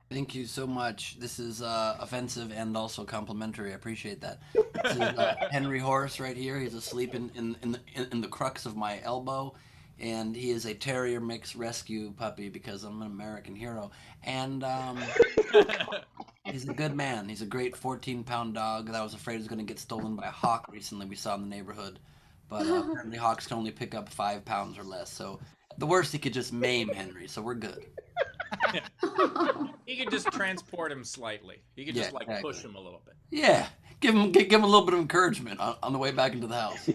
Thank you so much. This is offensive and also complimentary. I appreciate that. This is Henry Horse right here. He's asleep in the crux of my elbow, and he is a terrier mix rescue puppy because I'm an American hero. And he's a good man. He's a great 14-pound dog that I was afraid was going to get stolen by a hawk recently. We saw in the neighborhood, but apparently hawks can only pick up 5 pounds or less. So the worst, he could just maim Henry. So we're good. He could just transport him slightly. He could just exactly. push him a little bit. Yeah, give him a little bit of encouragement on the way back into the house.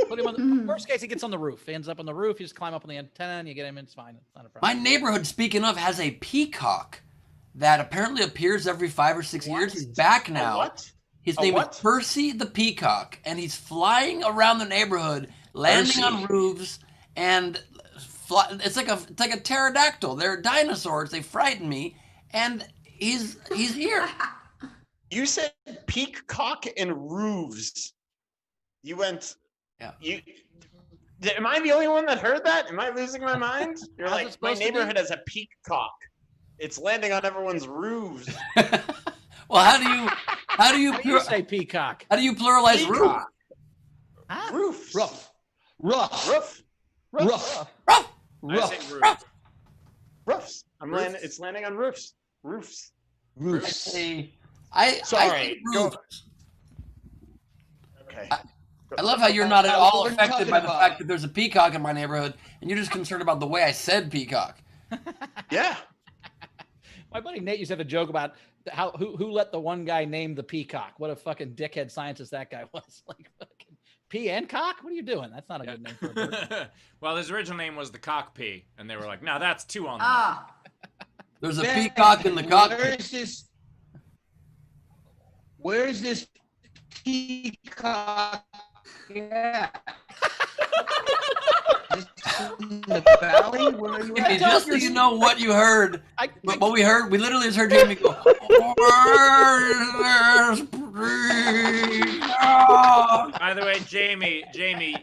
Put him on the worst case, he gets on the roof. He ends up on the roof. You just climb up on the antenna and you get him. It's fine. It's not a My problem. neighborhood, speaking of, has a peacock that apparently appears every 5 or 6 years. He's back now. What? His name is Percy the Peacock, and he's flying around the neighborhood, landing on roofs, and it's like a pterodactyl. They're dinosaurs. They frighten me, and he's here. You said peacock and roofs. You went. Yeah. Am I the only one that heard that? Am I losing my mind? You're How's it like, my supposed to be? neighborhood has a peacock. It's landing on everyone's roofs. Well, how do you How do you say peacock? How do you pluralize roof? Peacock. Huh? Roofs. Rough. I say roof. Roofs. It's landing on roofs. Roofs. I Sorry. roof. Okay. I love how you're not at all What are you affected talking by the about? fact that there's a peacock in my neighborhood, and you're just concerned about the way I said peacock. Yeah. My buddy Nate used to have a joke about who let the one guy name the peacock. What a fucking dickhead scientist that guy was. Like fucking pea and cock? What are you doing? That's not a good name for a bird. Well, his original name was the cock pea, and they were like, "No, that's 2 on the Ah, There's a peacock in the cockpit. Where's this peacock? Yeah. In the valley? Where are you Hey, at? just so you know what you heard, what we heard, we literally just heard Jamie go, "Where's this peacock?" By the way, Jamie,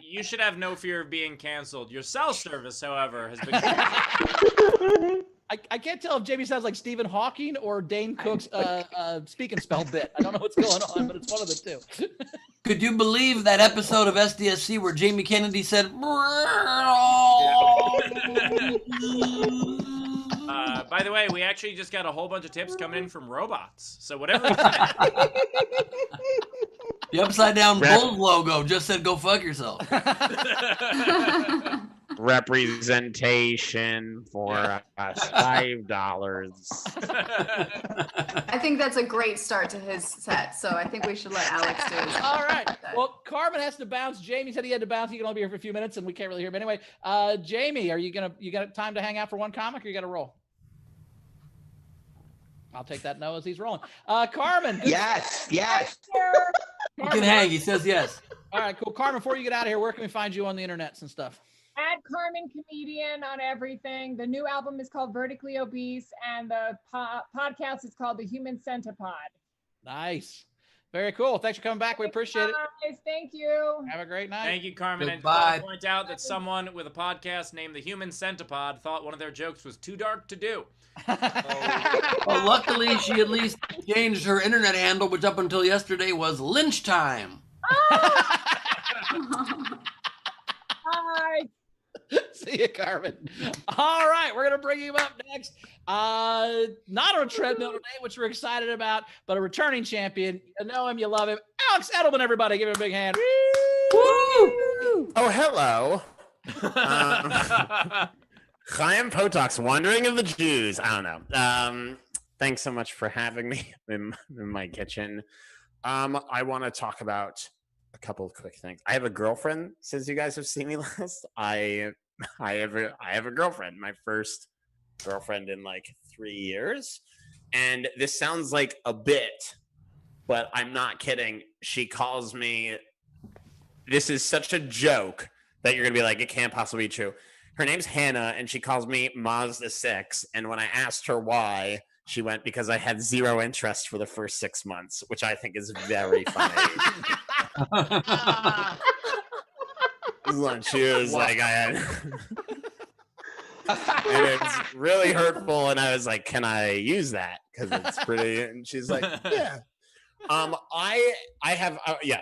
you should have no fear of being canceled. Your cell service, however, has been. I can't tell if Jamie sounds like Stephen Hawking or Dane Cook's speak and spell bit. I don't know what's going on, but it's one of the two. Could you believe that episode of SDSC where Jamie Kennedy said, By the way, we actually just got a whole bunch of tips coming in from robots. So whatever you said. the upside down bull logo just said, "Go fuck yourself." Representation for us, $5. I think that's a great start to his set. So I think we should let Alex do his. All right. Well, Carmen has to bounce. Jamie said he had to bounce. He can only be here for a few minutes, and we can't really hear him anyway. Jamie, you got time to hang out for one comic, or you got to roll? I'll take that no as he's rolling. Carmen. Yes. You can hang. He says yes. All right, cool. Carmen, before you get out of here, where can we find you on the internet and stuff? At Carmen Comedian on everything. The new album is called Vertically Obese, and the podcast is called The Human Centipede. Nice. Very cool. Thanks for coming back. We appreciate it. Guys, thank you. Have a great night. Thank you, Carmen. Goodbye. And I want to point out that someone with a podcast named The Human Centipede thought one of their jokes was too dark to do. Well, luckily, she at least changed her internet handle, which up until yesterday was Lynch Time. Bye. See you, Carmen. All right, we're gonna bring him up next. Not on a treadmill today, which we're excited about, but a returning champion. You know him, you love him. Alex Edelman, everybody, give him a big hand. Oh, hello. Chaim Potok's Wandering of the Jews. I don't know. Thanks so much for having me in my kitchen. I want to talk about a couple of quick things. I have a girlfriend. Since you guys have seen me last, I have a girlfriend. My first girlfriend in like 3 years, and this sounds like a bit, but I'm not kidding. She calls me. This is such a joke that you're gonna be like, it can't possibly be true. Her name's Hannah, and she calls me Mazda 6. And when I asked her why, she went, because I had zero interest for the first 6 months, which I think is very funny. She was like, I had... and it's really hurtful. And I was like, can I use that? Because it's pretty... And she's like, yeah. I have,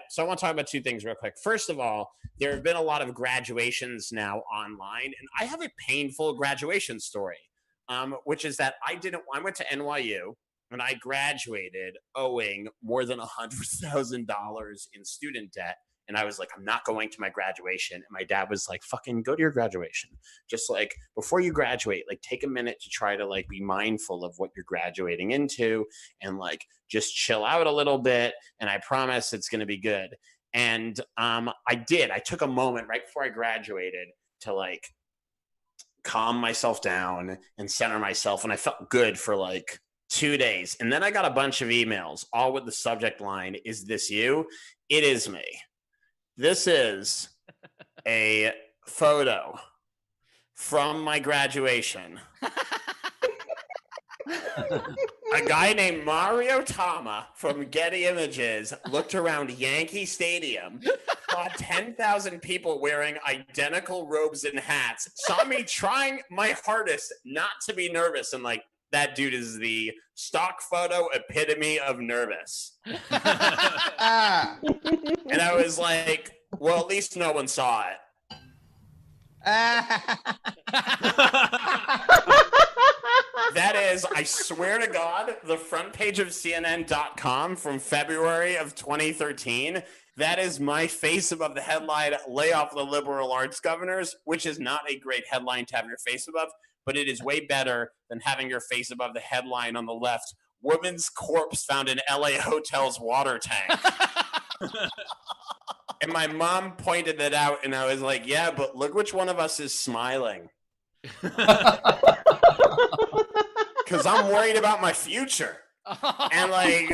so I want to talk about two things real quick. First of all, there have been a lot of graduations now online, and I have a painful graduation story, which is that I went to NYU and I graduated owing more than $100,000 in student debt. And I was like, I'm not going to my graduation. And my dad was like, fucking go to your graduation. Just like before you graduate, like take a minute to try to like be mindful of what you're graduating into and like just chill out a little bit. And I promise it's going to be good. And I did. I took a moment right before I graduated to like calm myself down and center myself. And I felt good for like 2 days. And then I got a bunch of emails, all with the subject line, "Is this you?" It is me. This is a photo from my graduation. A guy named Mario Tama from Getty Images looked around Yankee Stadium, saw 10,000 people wearing identical robes and hats, saw me trying my hardest not to be nervous, and like, that dude is the stock photo epitome of nervous. And I was like, well, at least no one saw it. That is, I swear to God, the front page of CNN.com from February of 2013. That is my face above the headline, "Lay off the liberal arts governors," which is not a great headline to have your face above, but it is way better than having your face above the headline on the left, "Woman's corpse found in LA hotel's water tank." And my mom pointed that out, and I was like, yeah, but look which one of us is smiling. Because I'm worried about my future. And like,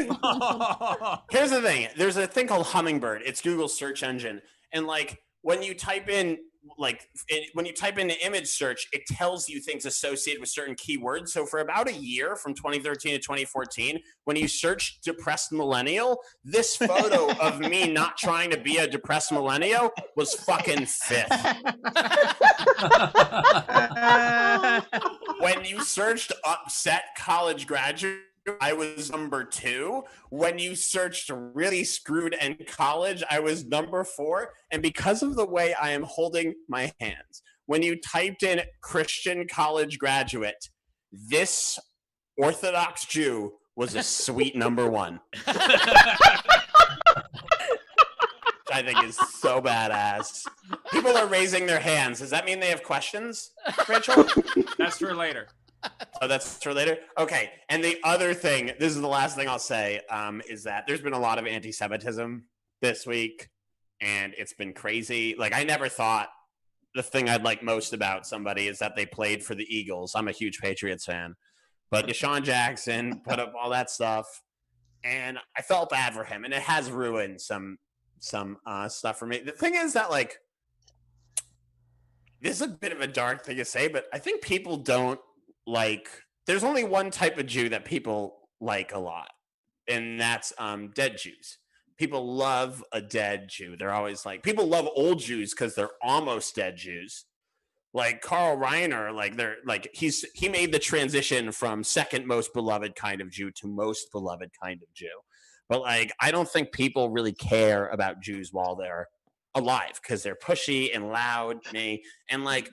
here's the thing. There's a thing called Hummingbird. It's Google's search engine. And like, when you type in image search, it tells you things associated with certain keywords. So for about a year, from 2013 to 2014, when you search depressed millennial, this photo of me not trying to be a depressed millennial was fucking fifth. When you searched upset college graduate, I was number 2. When you searched really screwed in college, I was number 4. And because of the way I am holding my hands, when you typed in Christian college graduate, this Orthodox Jew was a sweet number 1. I think is so badass. People are raising their hands. Does that mean they have questions, Rachel? That's for later. Oh, that's for later? Okay. And the other thing, this is the last thing I'll say, is that there's been a lot of anti-Semitism this week, and it's been crazy. Like, I never thought the thing I'd like most about somebody is that they played for the Eagles. I'm a huge Patriots fan. But Deshaun Jackson put up all that stuff, and I felt bad for him, and it has ruined some stuff for me. The thing is that, like, this is a bit of a dark thing to say, but I think people don't like, there's only one type of Jew that people like a lot, and that's dead Jews. People love a dead Jew. They're always like, people love old Jews because they're almost dead Jews. Like Carl Reiner, like they're like, he made the transition from second most beloved kind of Jew to most beloved kind of Jew. But like, I don't think people really care about Jews while they're alive because they're pushy and loud, and like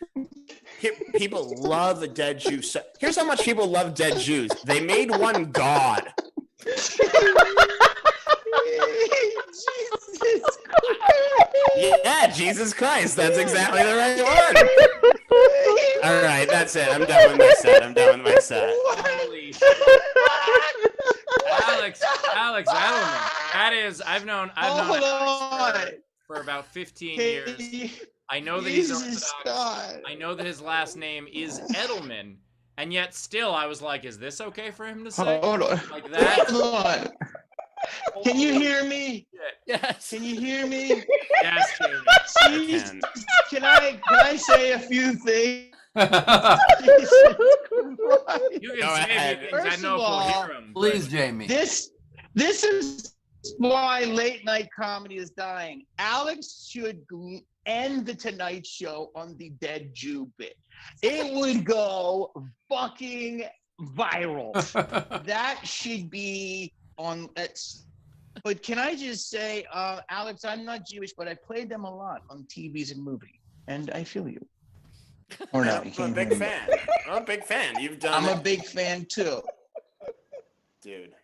people love a dead Jew. So here's how much people love dead Jews. They made one god. Yeah, Jesus Christ. That's exactly the right word. All right, that's it. I'm done with my set. Holy shit. Alex Edelman. That is, I've known Alex for about 15 years. I know that he's Orthodox. I know that his last name is Edelman, and yet still I was like, is this okay for him to say? Hold on. Like that? Hold on. Can you hear me? Yes. Can you hear me? Yes, Jamie. Jeez, can I say a few things? You can Go say ahead. me things. I know if we'll hear them. Please, Jamie. This is why late night comedy is dying. Alex should end the Tonight Show on the dead Jew bit. It would go fucking viral. That should be on. But can I just say, Alex, I'm not Jewish, but I played them a lot on TVs and movies, and I feel you. Or not? I'm a big fan. I'm a big fan. You've done. I'm a big fan too, dude.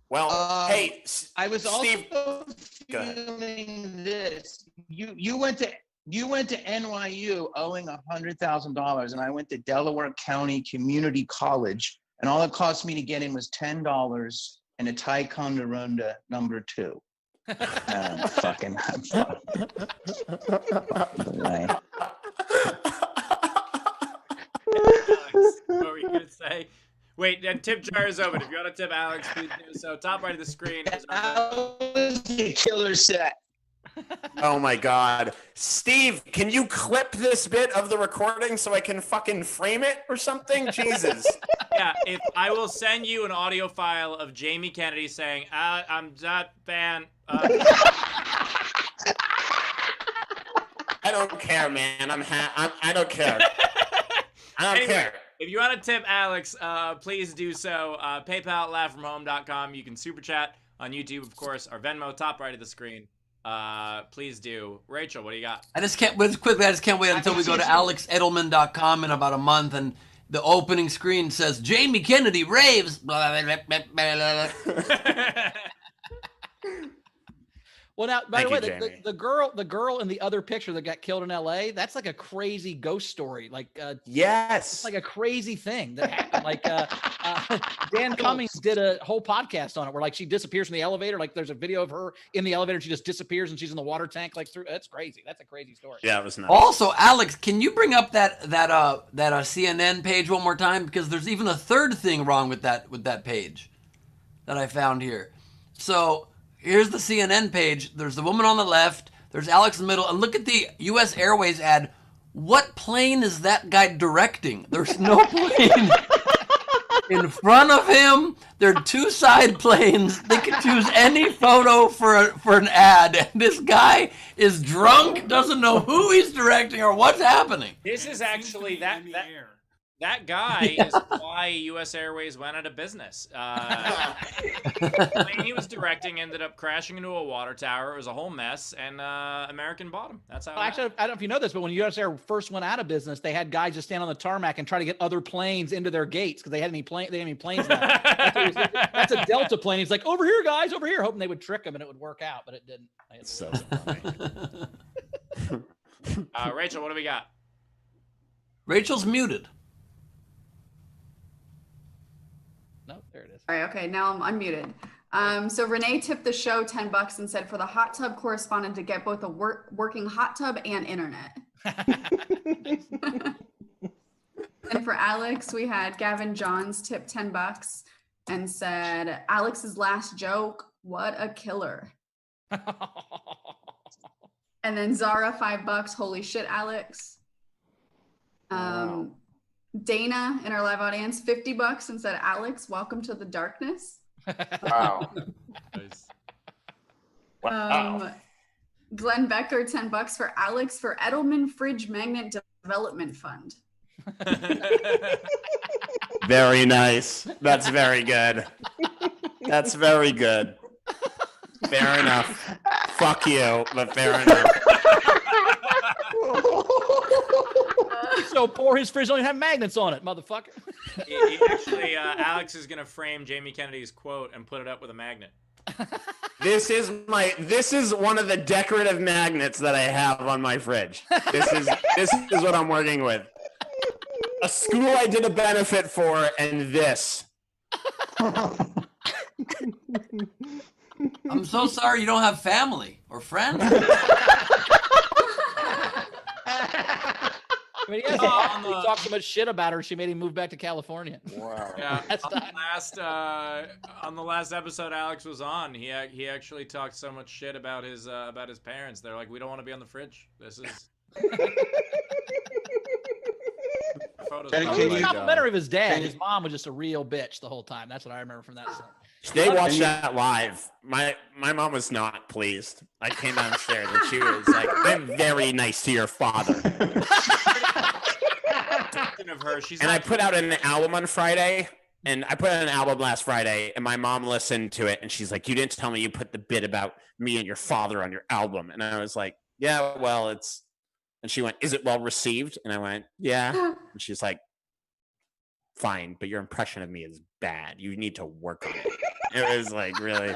Well, hey, I was Steve, also feeling this. You went to NYU owing $100,000, and I went to Delaware County Community College, and all it cost me to get in was $10 and a Ticonderoga number 2. I'm fucking. Alex, what were you going to say? Wait, and tip jar is open. If you want to tip Alex, please do so. Top right of the screen is our killer set. Oh my God, Steve, can you clip this bit of the recording so I can fucking frame it or something? Jesus. Yeah, if I will send you an audio file of Jamie Kennedy saying, "I'm not fan." I don't care, man. I don't care. I don't care. If you want to tip Alex, please do so. PayPal, laughfromhome.com. You can super chat on YouTube, of course. Our Venmo, top right of the screen. Please do. Rachel, what do you got? I just can't wait until we go to alexedelman.com in about a month and the opening screen says Jamie Kennedy raves. Blah, blah, blah, blah, blah. Well, now, by the Thank way, you, the girl in the other picture that got killed in L.A. That's like a crazy ghost story. Like, yes, it's like a crazy thing that happened. Like, Dan Cummings did a whole podcast on it, where like she disappears from the elevator. Like, there's a video of her in the elevator. And she just disappears, and she's in the water tank. Like, through. That's crazy. That's a crazy story. Yeah, it was nice. Also, Alex, can you bring up that CNN page one more time? Because there's even a third thing wrong with that page that I found here. So. Here's the CNN page. There's the woman on the left. There's Alex in the middle. And look at the U.S. Airways ad. What plane is that guy directing? There's no plane in front of him. There are 2 side planes. They could choose any photo for an ad. And this guy is drunk, doesn't know who he's directing or what's happening. This is actually that guy is why U.S. Airways went out of business. The plane he was directing ended up crashing into a water tower. It was a whole mess, and American bought him. That's how. Well, actually, I don't know if you know this, but when U.S. Air first went out of business, they had guys just stand on the tarmac and try to get other planes into their gates because they had any planes. They had any planes. That's a Delta plane. He's like, over here, guys, over here, hoping they would trick him and it would work out, but it didn't. It's so funny. Rachel, what do we got? Rachel's muted. No, there it is. All right, okay, now I'm unmuted. So Renee tipped the show $10 and said for the hot tub correspondent to get both a working hot tub and internet. And for Alex, we had Gavin Johns tip $10 and said, Alex's last joke, what a killer. And then Zara, $5, holy shit, Alex. Wow. Dana in our live audience, $50 and said, Alex, welcome to the darkness. Wow. Wow. Glenn Becker, $10 for Alex for Edelman Fridge Magnet Development Fund. Very nice. That's very good. That's very good. Fair enough. Fuck you, but fair enough. So poor, his fridge don't even have magnets on it, motherfucker. Actually, Alex is gonna frame Jamie Kennedy's quote and put it up with a magnet. This is one of the decorative magnets that I have on my fridge. This is what I'm working with. a school I did a benefit for, and this. I'm so sorry you don't have family or friends. I mean, he talked so much shit about her, she made him move back to California. Wow. Yeah, on the last episode Alex was on, he actually talked so much shit about his parents. They're like, we don't want to be on the fridge. This is. Photos. Can He was you- complimentary of his dad. can you- His mom was just a real bitch the whole time. That's what I remember from that scene. They watched that live. My mom was not pleased. I came downstairs and she was like, "I'm very nice to your father." Of her, she's And I put out an album on Friday, and I put out an album last Friday, and my mom listened to it, and she's like, "You didn't tell me you put the bit about me and your father on your album." And I was like, "Yeah, well, it's." And she went, "Is it well received?" And I went, "Yeah." And she's like, "Fine, but your impression of me is bad. You need to work on it." It was like, really.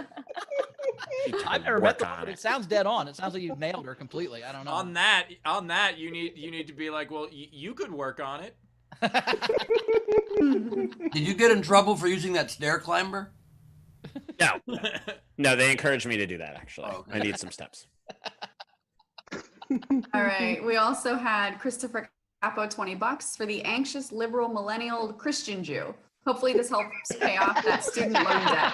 I've never met the woman, but it sounds dead on. It sounds like you've nailed her completely. I don't know. On that, you need to be like, well, you could work on it. Did you get in trouble for using that stair climber? No, no, they encouraged me to do that. Actually, okay. I need some steps. All right. We also had Christopher Capo $20 for the anxious liberal millennial Christian Jew. Hopefully this helps pay off that student loan debt.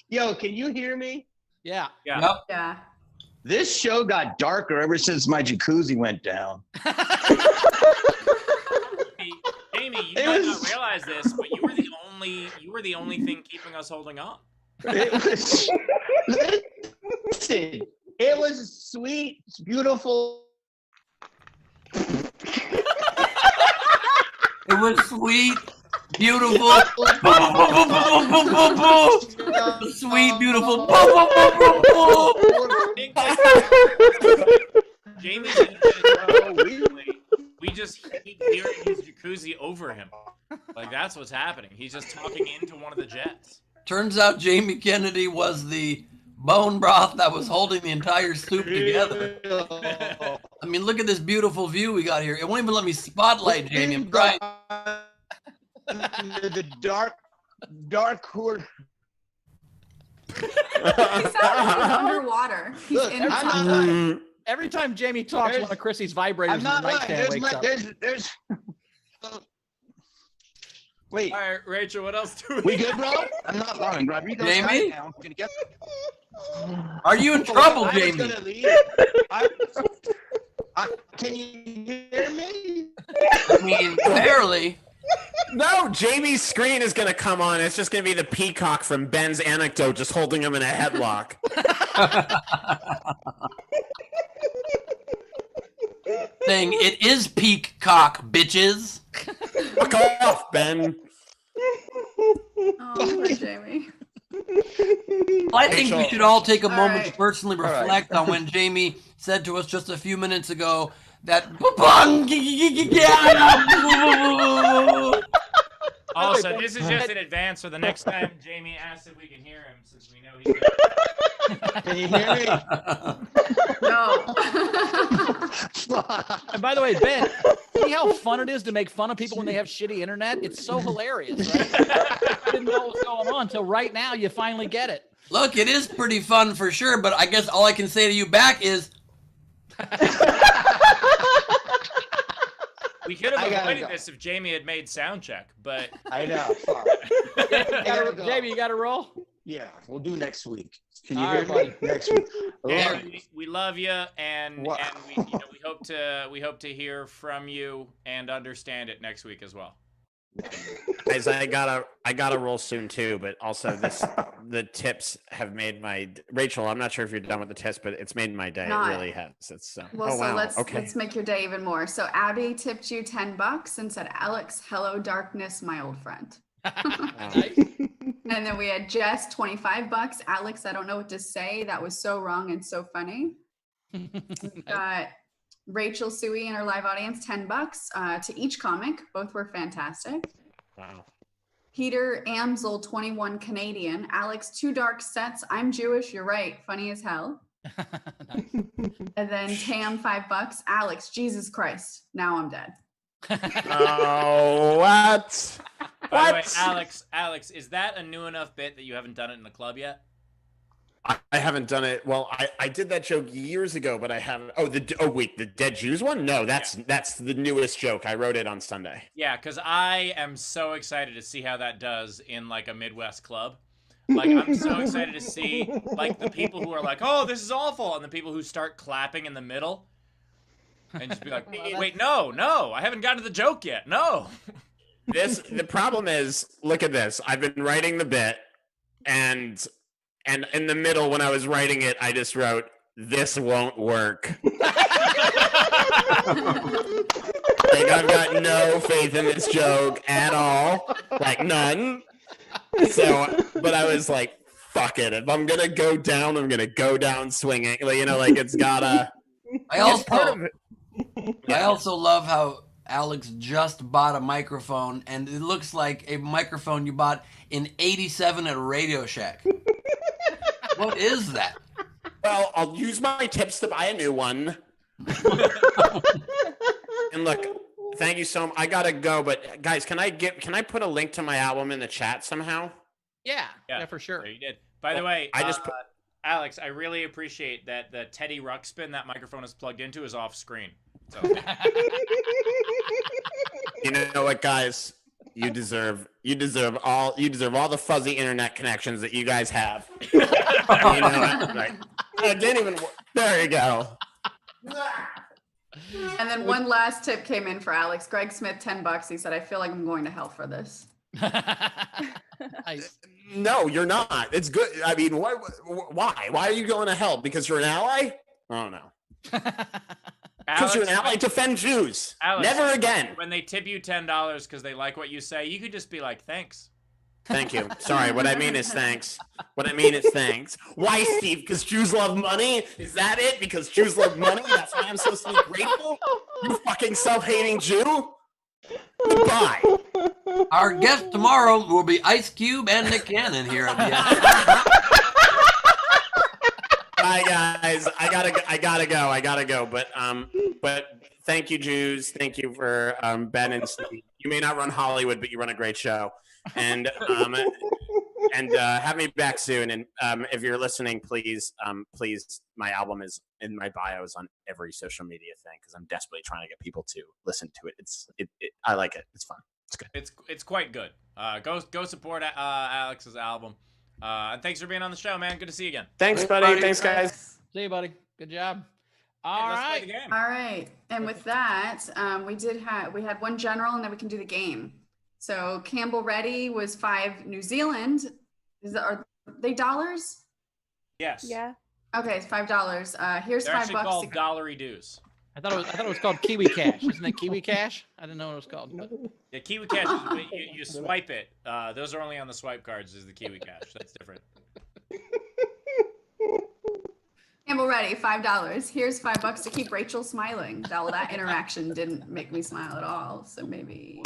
Yo, can you hear me? Yeah. Yeah. Yep. Yeah. This show got darker ever since my jacuzzi went down. Jamie, you might not realize this, but you were the only thing keeping us holding on. It was, listen, it was sweet, beautiful. It was sweet, beautiful, sweet, beautiful. Jamie's we just keep hearing his jacuzzi over him. Like that's what's happening. He's just talking into one of the jets. Turns out Jamie Kennedy was the bone broth that was holding the entire soup together. I mean, look at this beautiful view we got here. It won't even let me spotlight Jamie. I'm trying. The dark hoard. He sounds like he's underwater. He's Look, in I'm not water. lying. Every time Jamie talks, one of Chrissy's vibrators I'm in the not lying. nightstand wakes up. There's wait. All right, Rachel, what else do We good, bro? I'm not lying. Rodrigo's Jamie? down. We're gonna get... Are you in trouble, I was Jamie? gonna leave. Can you hear me? I mean, barely. No, Jamie's screen is going to come on. It's just going to be the peacock from Ben's anecdote, just holding him in a headlock. Saying it is peak cock, bitches. Fuck off, Ben. Oh, poor Jamie. I think we should all take a moment to right. personally All right. reflect on when Jamie said to us just a few minutes ago that Oh, so this is just in advance for the next time Jamie asks if we can hear him, since we know he's. Can you hear me? No. And by the way, Ben, see how fun it is to make fun of people when they have shitty internet? It's so hilarious, right? I didn't know what was going on until right now you finally get it. Look, it is pretty fun for sure, but I guess all I can say to you back is We could have I gotta avoided go. this if Jamie had made sound check, but I know. Fuck. Jamie, go. Jamie, you got to roll? Yeah, we'll do next week. Can you All hear right, me? Next week. yeah, Look, we love you, and What? we we hope to hear from you and understand it next week as well. Guys, I gotta roll soon too, but also the tips have made my Rachel. I'm not sure if you're done with the tips, but it's made my day. Not. It really has. It's Well, oh so wow. let's make your day even more. So Abby tipped you $10 and said, "Alex, hello darkness, my old friend." Nice. And then we had Jess $25. Alex, I don't know what to say. That was so wrong and so funny. We've got Rachel Suey in our live audience, $10 to each comic. Both were fantastic. Wow. Peter Amsel, 21 Canadian. Alex, 2 dark sets. I'm Jewish. You're right. Funny as hell. And then Tam, $5. Alex, Jesus Christ, now I'm dead. Oh, what? By the way, Alex, is that a new enough bit that you haven't done it in the club yet? I haven't done it. Well, I did that joke years ago, but I haven't. Wait, the dead Jews one? No, that's the newest joke. I wrote it on Sunday. Yeah, because I am so excited to see how that does in like a Midwest club. Like, I'm so excited to see like the people who are like, "Oh, this is awful," and the people who start clapping in the middle, and just be like, "Wait, no, I haven't gotten to the joke yet. No." The problem is, look at this. I've been writing the bit, and in the middle when I was writing it, I just wrote, "This won't work." Like, I've got no faith in this joke at all. Like, none. So, but I was like, fuck it. If I'm gonna go down, I'm gonna go down swinging. Like, like it's gotta. I also love how Alex just bought a microphone, and it looks like a microphone you bought in '87 at a Radio Shack. What is that? Well, I'll use my tips to buy a new one. And look, thank you so much. I gotta go, but guys, can I put a link to my album in the chat somehow? Yeah, for sure. You did. By the way, I just put. Alex, I really appreciate that the Teddy Ruxpin that microphone is plugged into is off screen. So. You know what, guys? You deserve all the fuzzy internet connections that you guys have. You know what? Like, it didn't even work. There you go. And then one last tip came in for Alex. Greg Smith, $10. He said, "I feel like I'm going to hell for this." Nice. No, you're not. It's good. I mean, why? Why are you going to hell? Because you're an ally? Oh no. Because you're an ally. Defend Jews. Alex, never again. When they tip you $10 because they like what you say, you could just be like, "Thanks." Thank you. Sorry, what I mean is thanks. Why, Steve? Because Jews love money? Is that it? Because Jews love money? That's why I'm so grateful? You fucking self-hating Jew? Goodbye. Our guest tomorrow will be Ice Cube and Nick Cannon here at the end. Bye, guys. I gotta go. But thank you, Jews. Thank you for Ben and Steve. You may not run Hollywood, but you run a great show. And have me back soon. And if you're listening, please, my album is in my bios on every social media thing because I'm desperately trying to get people to listen to it. I like it. It's fun. It's good. It's quite good. Go support Alex's album. And thanks for being on the show, man. Good to see you again. Thanks, buddy. Thanks, guys. See you, buddy. Good job. All right. All right. And with that, we had one general, and then we can do the game. So Campbell Ready was 5 New Zealand. Are they dollars? Yes. Yeah. Okay, it's $5. Here's They're $5. actually called dollary dues. I thought it was called Kiwi Cash. Isn't it Kiwi Cash? I didn't know what it was called. But... Yeah, Kiwi Cash is you swipe it. Those are only on the swipe cards. Is the Kiwi Cash? That's different. Campbell Ready, $5. Here's $5 to keep Rachel smiling. That interaction didn't make me smile at all. So maybe.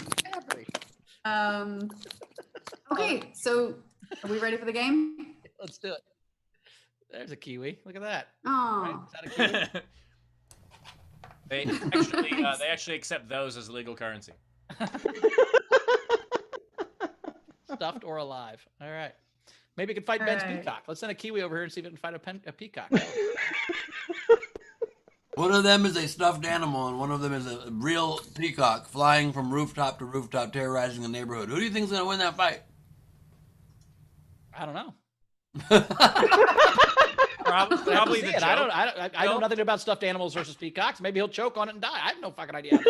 Okay, so are we ready for the game? Let's do it. There's a kiwi. Look at that. Oh. Right? Is that a kiwi? They actually accept those as legal currency. Stuffed or alive. All right. Maybe we can fight Ben's peacock. Let's send a kiwi over here and see if it can fight a peacock. One of them is a stuffed animal, and one of them is a real peacock flying from rooftop to rooftop, terrorizing the neighborhood. Who do you think is going to win that fight? I don't know. Probably the joke. I know nothing about stuffed animals versus peacocks. Maybe he'll choke on it and die. I have no fucking idea.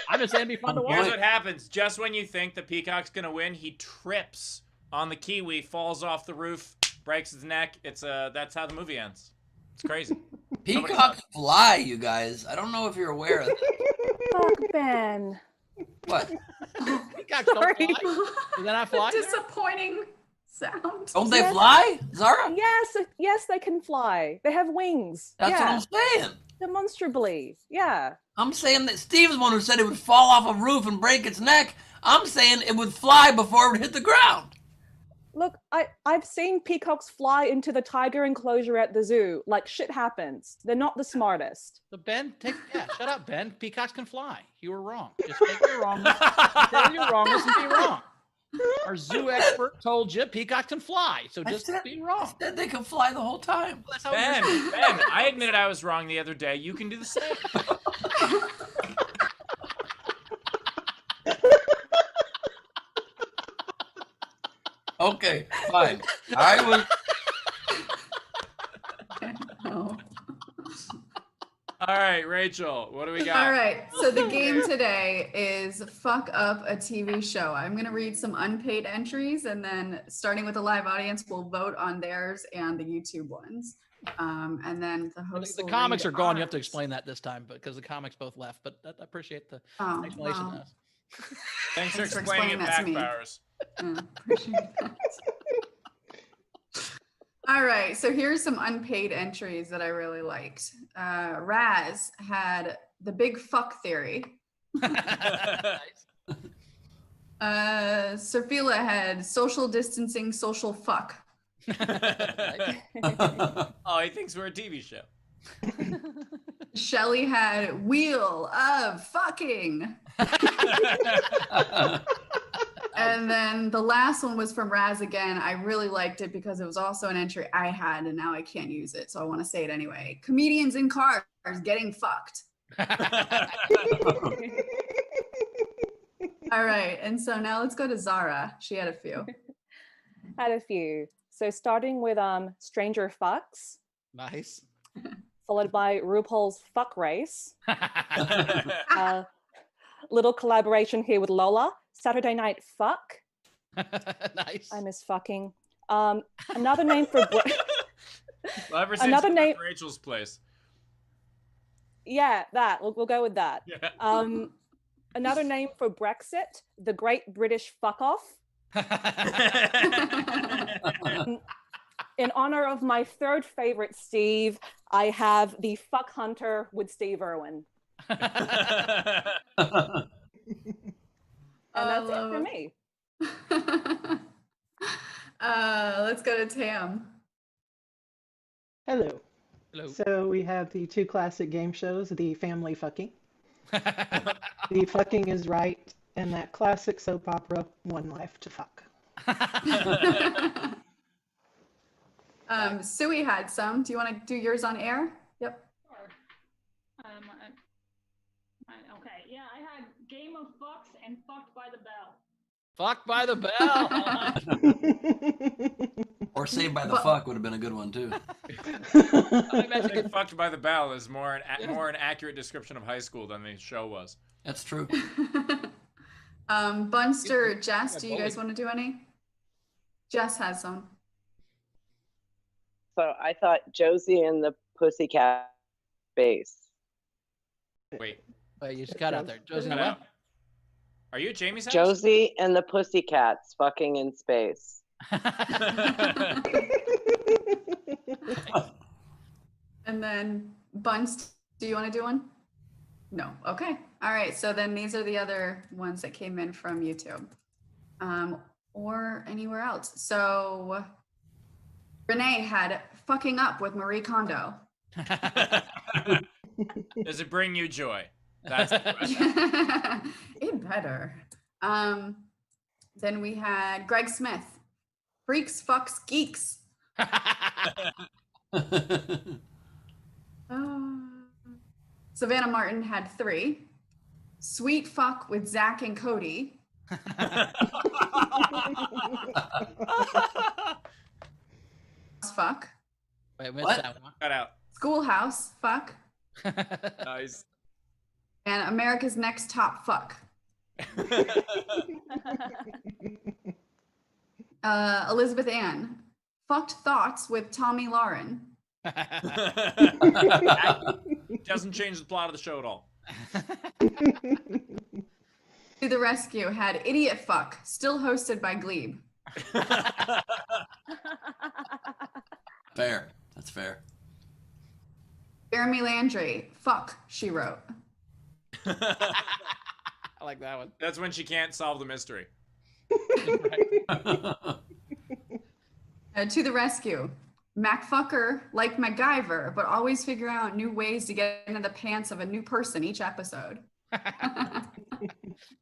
I'm just saying it'd be fun to watch. Here's what happens. Just when you think the peacock's going to win, he trips on the kiwi, falls off the roof, breaks his neck. That's how the movie ends. It's crazy. Peacocks fly, you guys. I don't know if you're aware of that. Fuck Ben. What? Peacocks don't fly. Do they not fly? Disappointing sound. Don't they fly, Zara? Yes, they can fly. They have wings. That's what I'm saying. Demonstrably. Yeah. I'm saying that Steve's the one who said it would fall off a roof and break its neck. I'm saying it would fly before it would hit the ground. Look, I've seen peacocks fly into the tiger enclosure at the zoo. Like, shit happens. They're not the smartest. So Ben, shut up, Ben. Peacocks can fly. You were wrong. Just take your wrongness. Tell your wrongness and be wrong. Our zoo expert told you peacocks can fly, so just be wrong. I said they can fly the whole time. That's how Ben, I admitted I was wrong the other day. You can do the same. Okay, fine. I was. No. All right, Rachel, what do we got? All right. So the game today is fuck up a TV show. I'm going to read some unpaid entries, and then starting with the live audience, we'll vote on theirs and the YouTube ones. And then the host. The will comics read are gone. You have to ours. explain that this time, because the comics both left. But I appreciate the Oh, explanation. wow. Thanks for Thanks for explaining it explaining that back, to me. Bowers. Yeah, appreciate that. All right, so here's some unpaid entries that I really liked. Raz had the big fuck theory. Sophila had social distancing, social fuck. Oh, he thinks we're a TV show. Shelly had wheel of fucking. And then the last one was from Raz again. I really liked it because it was also an entry I had, and now I can't use it, so I want to say it anyway. Comedians in cars getting fucked. All right, and so now let's go to Zara. She had a few. Had a few. So starting with Stranger Fucks, Nice. followed by RuPaul's Fuck Race. Little collaboration here with Lola. Saturday Night Fuck. Nice. I miss fucking. Another name for Well, ever since Another you name- left Rachel's place. yeah, that we'll go with that. Yeah. Another name for Brexit, the Great British Fuck Off. In honor of my third favorite Steve, I have the Fuck Hunter with Steve Irwin. And that's it for me. Let's go to Tam. Hello. Hello. So we have the two classic game shows, the family fucking. The fucking is right, and that classic soap opera, One Life to Fuck. Sui had some. Do you want to do yours on air? Yep. Okay, yeah, I had Game of Fucks and Fucked by the Bell. Fuck by the bell. Or Saved by the Fuck would have been a good one too. I think Fucked by the Bell is more an accurate description of high school than the show was. That's true. Bunster, Jess, do you guys want to do any? Jess has some. So I thought Josie and the Pussycat bass. Wait, you just got out there. Josie and Cut what? out. Are you at Jamie's house? Josie and the Pussycats fucking in space. And then Bunst, do you want to do one? No. Okay. All right. So then these are the other ones that came in from YouTube, or anywhere else. So Renee had fucking up with Marie Kondo. Does it bring you joy? That's the question. It better. Then we had Greg Smith, freaks, fucks, geeks. Savannah Martin had 3. Sweet fuck with Zach and Cody. Fuck. Wait, missed What? that one. Cut out. Schoolhouse fuck. Nice. And America's Next Top Fuck. Elizabeth Ann, fucked thoughts with Tommy Lauren. Doesn't change the plot of the show at all. To the Rescue had Idiot Fuck, still hosted by Gleib. Fair. That's fair. Jeremy Landry, fuck, she wrote. I like that one. That's when she can't solve the mystery. To the rescue. MacFucker like MacGyver, but always figure out new ways to get into the pants of a new person each episode.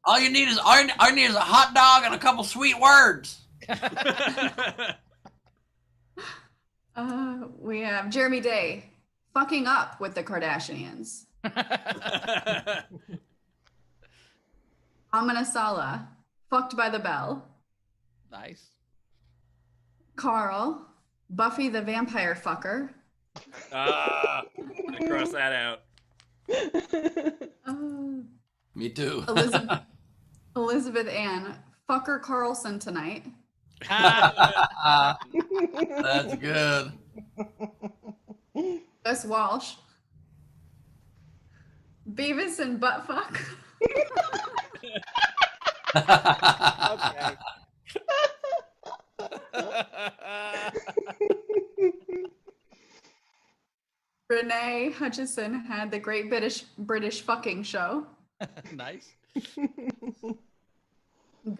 All you need is a hot dog and a couple sweet words. We have Jeremy Day fucking up with the Kardashians. Amanasala fucked by the bell. Nice. Carl, Buffy the Vampire Fucker. I cross that out. Me too. Elizabeth Ann, fucker Carlson tonight. That's good. Gus Walsh, Beavis and Buttfuck. Okay. Renee Hutchison had the Great British Fucking Show. Nice.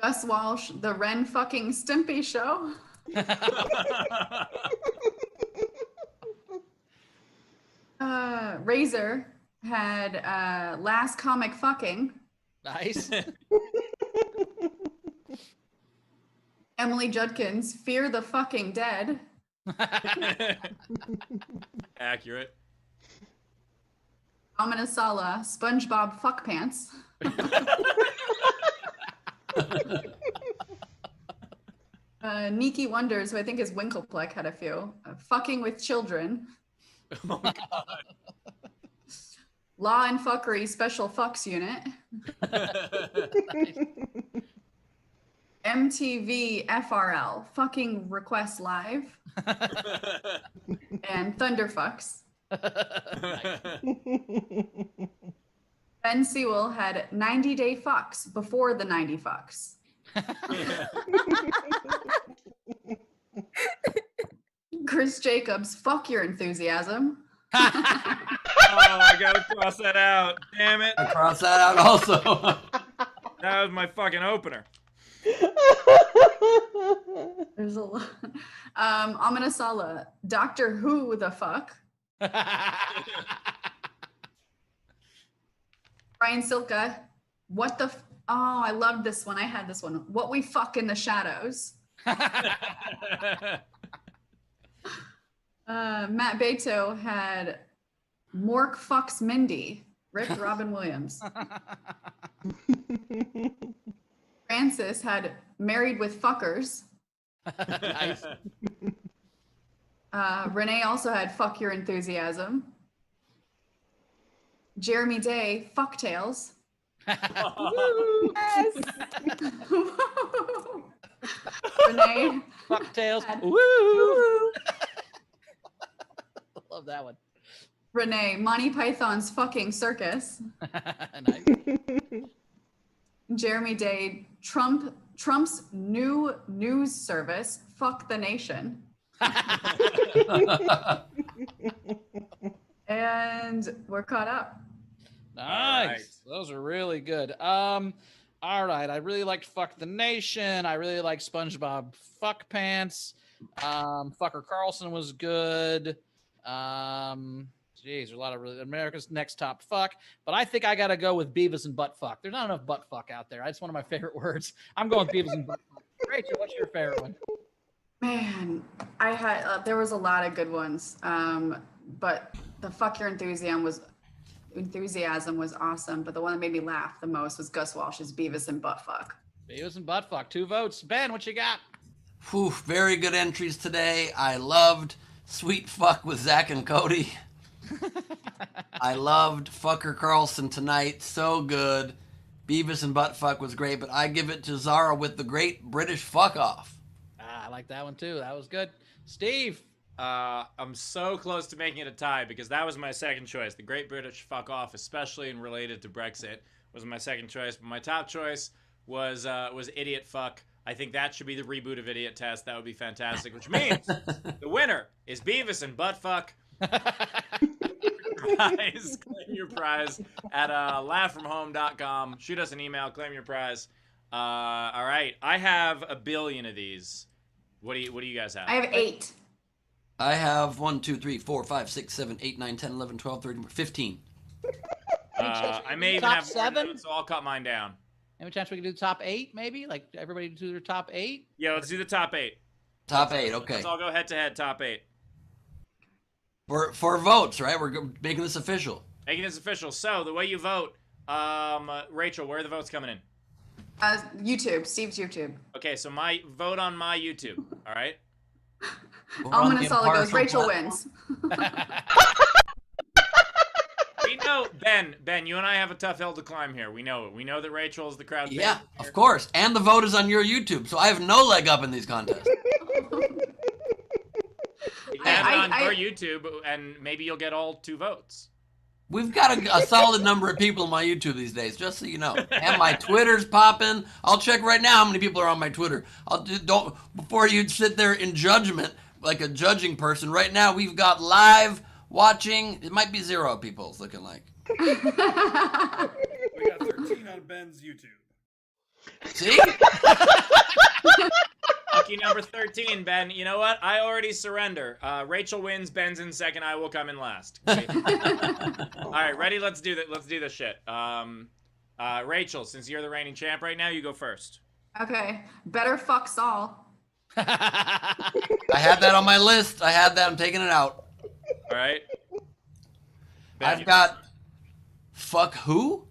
Gus Walsh, the Ren Fucking Stimpy Show. Razor had Last Comic Fucking. Nice. Emily Judkins, Fear the Fucking Dead. Accurate. Amanasala, SpongeBob Fuck Pants. Niki Wonders, who I think is Winklepleck, had a few. Fucking with Children. Oh, God. Law and Fuckery Special Fucks Unit. MTV FRL, Fucking Request Live. And Thunderfucks. Ben Sewell had 90 Day Fucks before the 90 Fucks. Chris Jacobs, fuck your enthusiasm. Oh, I gotta cross that out. Damn it. I cross that out also. That was my fucking opener. There's a lot. Amanasala, Doctor Who the fuck. Brian Silka, what the oh, I loved this one. I had this one. What we fuck in the shadows. Matt Beto had Mork fucks Mindy. Rip Robin Williams. Francis had Married with Fuckers. Nice. Renee also had Fuck Your Enthusiasm. Jeremy Day, Fucktails. Yes. Renee. Fucktails. had- Woo! Love that one. Renee, Monty Python's Fucking Circus. Nice. Jeremy Day, Trump's new news service, Fuck the Nation. And we're caught up. Nice. Right. Those are really good. All right. I really liked Fuck the Nation. I really liked SpongeBob Fuck Pants. Fucker Carlson was good. Geez, there's a lot of really America's Next Top Fuck. But I think I gotta go with Beavis and Butt Fuck. There's not enough butt fuck out there. It's one of my favorite words. I'm going with Beavis and Butt Fuck. Rachel, what's your favorite one? Man, I had there was a lot of good ones. But the Fuck Your Enthusiasm was awesome. But the one that made me laugh the most was Gus Walsh's Beavis and Butt Fuck. Beavis and Butt Fuck. 2 votes. Ben, what you got? Whew, very good entries today. I loved Sweet Fuck with Zach and Cody. I loved Fucker Carlson tonight. So good. Beavis and Buttfuck was great, but I give it to Zara with the Great British Fuck Off. I like that one too. That was good. Steve. I'm so close to making it a tie because that was my second choice. The Great British Fuck Off, especially in related to Brexit, was my second choice. But my top choice was Idiot Fuck. I think that should be the reboot of Idiot Test. That would be fantastic. Which means the winner is Beavis and Buttfuck. Prize, claim your prize at laughfromhome.com. Shoot us an email, claim your prize. All right, I have a billion of these. What do you guys have? I have 8. I have 1, 2, 3, 4, 5, 6, 7, 8, 9, 10, 11, 12, 13, 15. I may even Top have more than 7? those, so I'll cut mine down. Any chance we can do the top 8, maybe? Like everybody do their top 8? Yeah, let's do the top 8. Top 8, okay. Let's all go head to head. Top 8. For votes, right? We're making this official. Making this official. So the way you vote, Rachel, where are the votes coming in? YouTube, Steve's YouTube. Okay, so my vote on my YouTube. All right. Ominous all it goes. Rachel wins. We know, Ben, you and I have a tough hill to climb here. We know it. We know that Rachel is the crowd. Yeah, of course. And the vote is on your YouTube, so I have no leg up in these contests. You have it on your YouTube, and maybe you'll get all 2 votes. We've got a solid number of people on my YouTube these days, just so you know. And my Twitter's popping. I'll check right now how many people are on my Twitter. Don't before you sit there in judgment like a judging person. Right now we've got live watching. It might be 0 people. It's looking like. We got 13 on Ben's YouTube. See? Lucky number 13, Ben. You know what? I already surrender. Rachel wins. Ben's in second. I will come in last. Okay? All right, ready? Let's do that. Let's do this shit. Rachel, since you're the reigning champ right now, you go first. Okay. Better fuck Saul. I had that on my list. I had that. I'm taking it out. All right. Ben, I've got fuck who?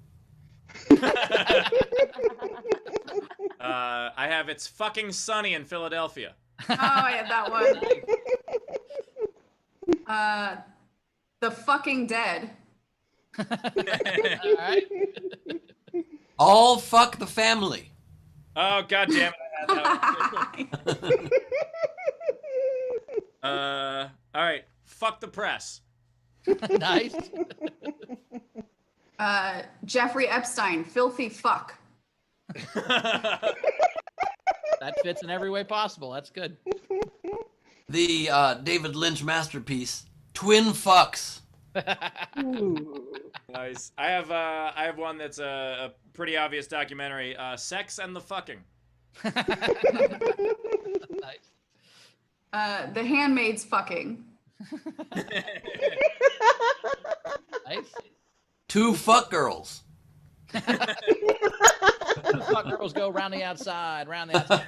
I have It's Fucking Sunny in Philadelphia. Oh, I had that one. The Fucking Dead. All right. All fuck the family. Oh, God damn it. I had that one. All right. Fuck the press. Nice. Jeffrey Epstein, filthy fuck. That fits in every way possible. That's good. The David Lynch masterpiece, Twin Fucks. Nice. I have one that's a pretty obvious documentary. Sex and the Fucking. Nice. The Handmaid's fucking. Nice. 2 fuck girls. Fuck girls go round the outside, round the outside.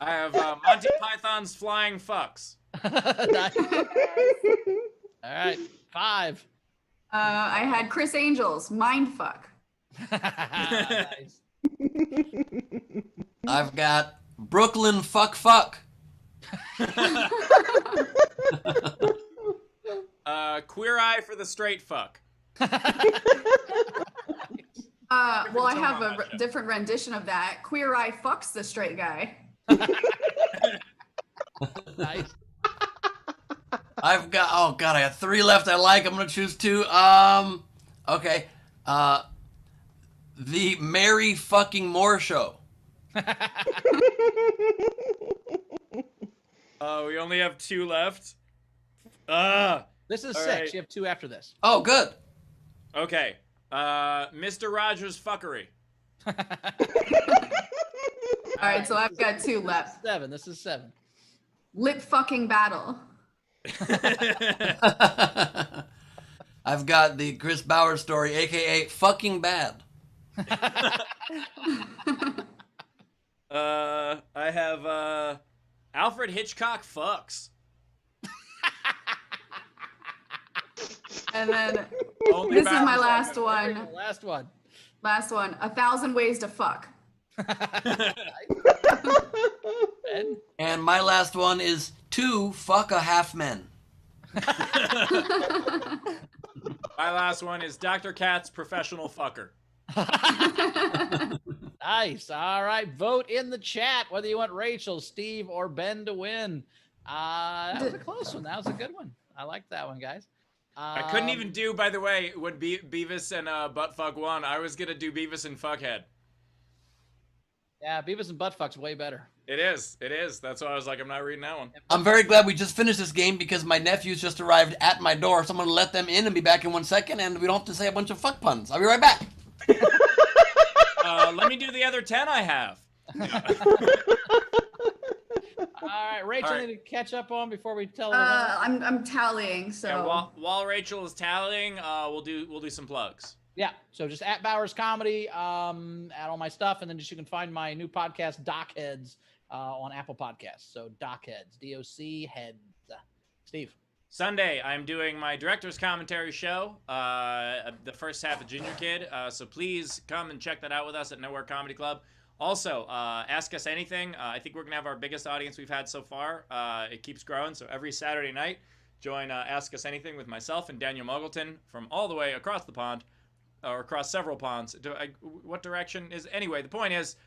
I have Monty Python's Flying Fucks. Nice. All right, 5. I had Chris Angel's Mind Fuck. Nice. I've got Brooklyn fuck fuck. Queer Eye for the Straight Fuck. Well, I have a different rendition of that. Queer Eye fucks the straight guy. Nice. I've got, oh God, I got 3 left I like. I'm going to choose 2. Okay. The Mary fucking Moore Show. We only have 2 left. This is All 6. right. You have 2 after this. Oh, good. Okay. Mr. Rogers' Fuckery. All right, so I've got 2 left. 7. This is 7. Lip fucking battle. I've got the Chris Bauer story, aka fucking bad. I have Alfred Hitchcock fucks. And then Only this is Bauer's my like last it. one. Last one. Last one. 1,000 ways to fuck. And my last one is 2 fuck a half men. My last one is Dr. Katz, professional fucker. Nice. All right. Vote in the chat whether you want Rachel, Steve, or Ben to win. That was a close one. That was a good one. I like that one, guys. I couldn't even do, by the way, when Beavis and Buttfuck won, I was going to do Beavis and Fuckhead. Yeah, Beavis and Buttfuck's way better. It is. It is. That's why I was like, I'm not reading that one. I'm very glad we just finished this game because my nephews just arrived at my door. So I'm going to let them in and be back in 1 second, and we don't have to say a bunch of fuck puns. I'll be right back. Let me do the other 10 I have. All right, Rachel, All right. need to catch up on before we tell the I'm tallying. So Yeah, while Rachel is tallying, we'll do some plugs. Yeah, so just at Bowers Comedy, at all my stuff, and then just you can find my new podcast, Doc Heads, on Apple Podcasts. So Doc Heads, DOC Heads. Steve. Sunday, I'm doing my director's commentary show, the first half of Ginger Kid. So please come and check that out with us at Nowhere Comedy Club. Also, ask us anything. I think we're going to have our biggest audience we've had so far. It keeps growing. So every Saturday night, join Ask Us Anything with myself and Daniel Muggleton from all the way across the pond, or across several ponds. What direction is... Anyway, the point is,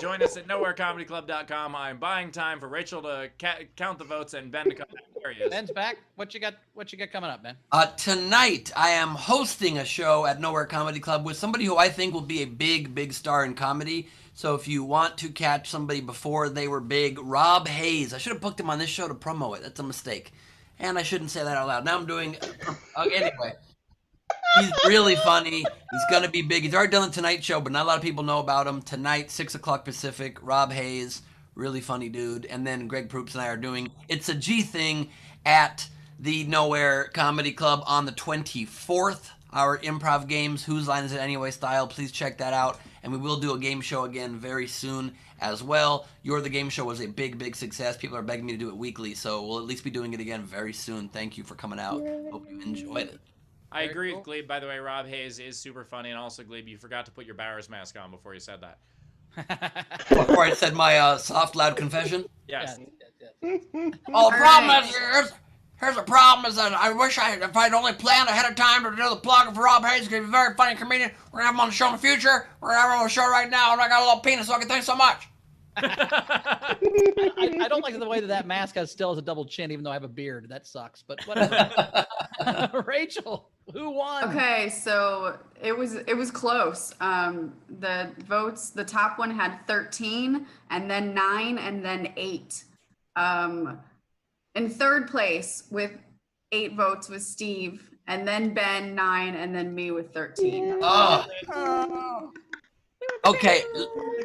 join us at nowherecomedyclub.com. I'm buying time for Rachel to count the votes and Ben to come back. There he is. Ben's back. What you got coming up, Ben? Tonight, I am hosting a show at Nowhere Comedy Club with somebody who I think will be a big, big star in comedy. So if you want to catch somebody before they were big, Rob Hayes. I should have booked him on this show to promo it. That's a mistake. And I shouldn't say that out loud. Now I'm doing... anyway. He's really funny. He's going to be big. He's already done the Tonight Show, but not a lot of people know about him. Tonight, 6 o'clock Pacific, Rob Hayes, really funny dude. And then Greg Proops and I are doing It's a G Thing at the Nowhere Comedy Club on the 24th. Our improv games, Whose Line Is It Anyway style. Please check that out. And we will do a game show again very soon as well. You're the Game Show was a big, big success. People are begging me to do it weekly, so we'll at least be doing it again very soon. Thank you for coming out. Hope you enjoyed it. I agree with Gleib, by the way. Rob Hayes is super funny. And also, Gleib, you forgot to put your Bowers mask on before you said that. Before I said my soft, loud confession? Yes. Oh, the problem is, here's the problem is that I wish if I'd only planned ahead of time to do the plug for Rob Hayes. He's going to be a very funny comedian. We're going to have him on the show in the future. We're going to have him on the show right now. And I got a little penis, so I can thank so much. I don't like the way that mask still has a double chin, even though I have a beard. That sucks, but whatever. Rachel, who won? Okay, so it was close. The votes, the top one had 13, and then 9, and then 8. In third place with 8 votes was Steve, and then Ben 9, and then me with 13. Oh. Okay,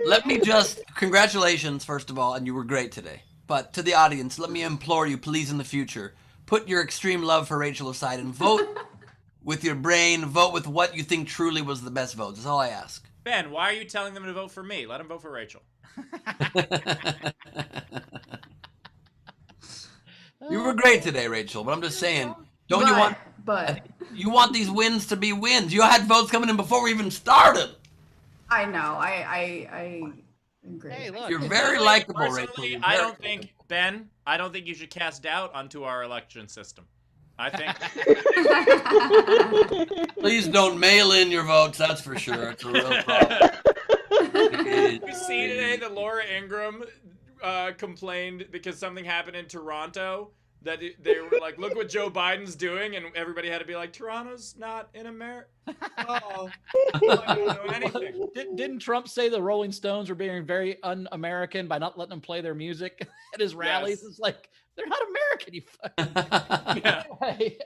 let me just, congratulations, first of all, and you were great today. But to the audience, let me implore you, please, in the future, put your extreme love for Rachel aside and vote with your brain. Vote with what you think truly was the best vote. That's all I ask. Ben, why are you telling them to vote for me? Let them vote for Rachel. You were great today, Rachel, but I'm just saying, you want these wins to be wins. You had votes coming in before we even started. I know. I agree. Hey, look. You're very likable, Rachel. Personally, I don't think, Ben, I don't think you should cast doubt onto our election system. I think. Please don't mail in your votes, that's for sure. It's a real problem. You see today that Laura Ingraham complained because something happened in Toronto, that they were like, look what Joe Biden's doing, and everybody had to be like, Toronto's not in America. Oh, I don't know anything. Didn't Trump say the Rolling Stones were being very un-American by not letting them play their music at his rallies? Yes. It's like, they're not American, you fucking... Yeah. Anyway,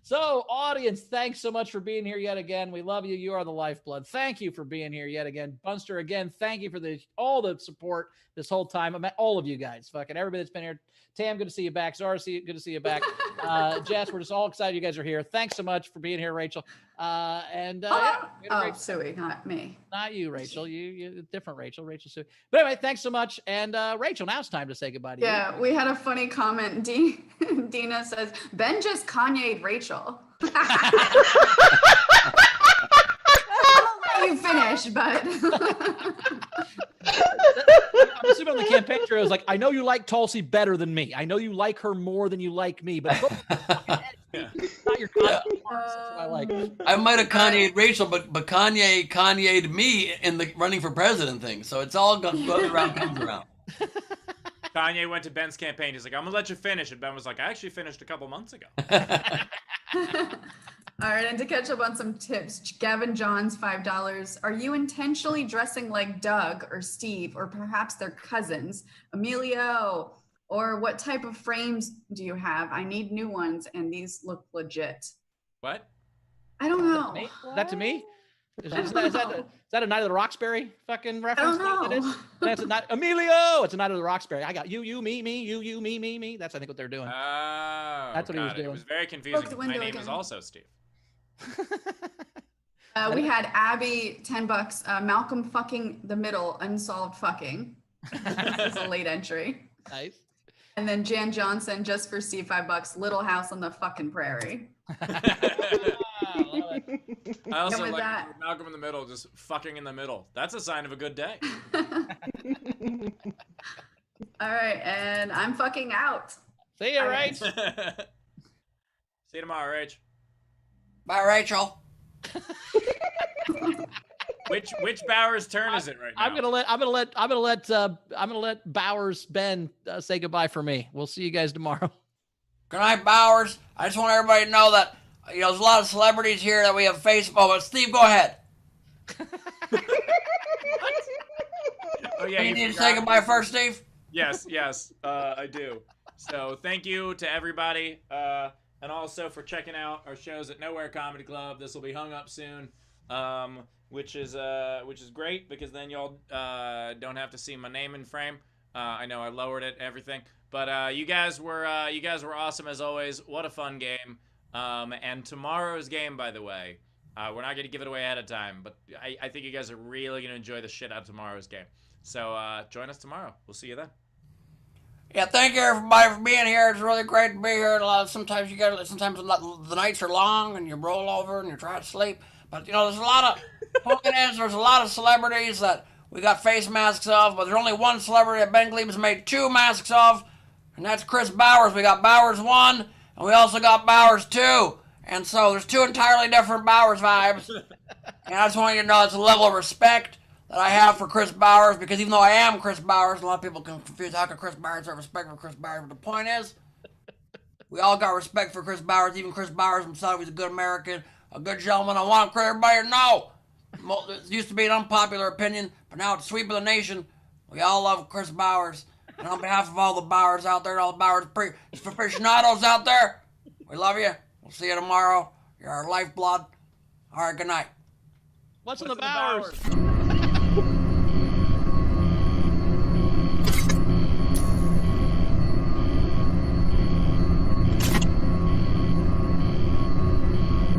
so, audience, thanks so much for being here yet again. We love you. You are the lifeblood. Thank you for being here yet again. Bunster, again, thank you for all the support this whole time. I met all of you guys. Fucking everybody that's been here. Tam, good to see you back. Zara, good to see you back. Jess, we're just all excited you guys are here. Thanks so much for being here, Rachel. Suey, not me. Not you, Rachel. You different Rachel Suey. But anyway, thanks so much. And Rachel, now it's time to say goodbye to you. Yeah, we had a funny comment. Dina says, Ben just Kanye'd Rachel. You finish, but I'm assuming on the campaign trail, it was like, I know you like Tulsi better than me. I know you like her more than you like me, but not your That's what I like. I might have Kanye'd Rachel, but Kanye Kanye'd me in the running for president thing. So it's all goes around, comes around. Kanye went to Ben's campaign. He's like, I'm gonna let you finish. And Ben was like, I actually finished a couple months ago. all right, and to catch up on some tips, Gavin Johns, $5. Are you intentionally dressing like Doug or Steve, or perhaps their cousins, Emilio? Or what type of frames do you have? I need new ones, and these look legit. What? I don't know. That to me? Is that a Night of the Roxbury fucking reference? don't That is? know. That's a Night, Emilio. It's a Night of the Roxbury. I got you, me, you, me. That's I think what they're doing. Oh, That's what he was got it. doing. It was very confusing. Broke the My window name is again. also Steve. We had Abby, $10. Malcolm fucking the middle, unsolved fucking. This is a late entry. Nice. And then Jan Johnson, just for Steve, $5. Little house on the fucking prairie. I also with like that- Malcolm in the middle, just fucking in the middle. That's a sign of a good day. All right, and I'm fucking out. See you, Bye, Rach. guys. See you tomorrow, Rach. Bye, Rachel. Which Bauer's turn is it right now? I'm gonna let Bowers Ben say goodbye for me. We'll see you guys tomorrow. Good night, Bowers. I just want everybody to know that, there's a lot of celebrities here that we have Facebook. But Steve, go ahead. Oh yeah, You need to forgot. say goodbye first, Steve? Yes, I do. So thank you to everybody, and also for checking out our shows at Nowhere Comedy Club. This will be hung up soon, which is great because then y'all don't have to see my name in frame. I know I lowered it, everything, but you guys were awesome as always. What a fun game! And tomorrow's game, by the way, we're not going to give it away ahead of time, but I think you guys are really going to enjoy the shit out of tomorrow's game. So join us tomorrow. We'll see you then. Yeah, thank you everybody for being here. It's really great to be here. Sometimes the nights are long and you roll over and you try to sleep. But there's a lot of there's a lot of celebrities that we got face masks of, but there's only one celebrity that Ben Gleib has made 2 masks of, and that's Chris Bowers. We got Bowers 1, and we also got Bowers 2. And so there's 2 entirely different Bowers vibes. And I just want you to know it's a level of respect that I have for Chris Bowers, because even though I am Chris Bowers, a lot of people can confuse how can Chris Bowers have respect for Chris Bowers. But the point is, we all got respect for Chris Bowers. Even Chris Bowers himself, he's a good American, a good gentleman. I want everybody to know. It used to be an unpopular opinion, but now it's sweep of the nation. We all love Chris Bowers. And on behalf of all the Bowers out there, all the Bowers aficionados out there, we love you. We'll see you tomorrow. You're our lifeblood. All right, good night. What's in the Bowers?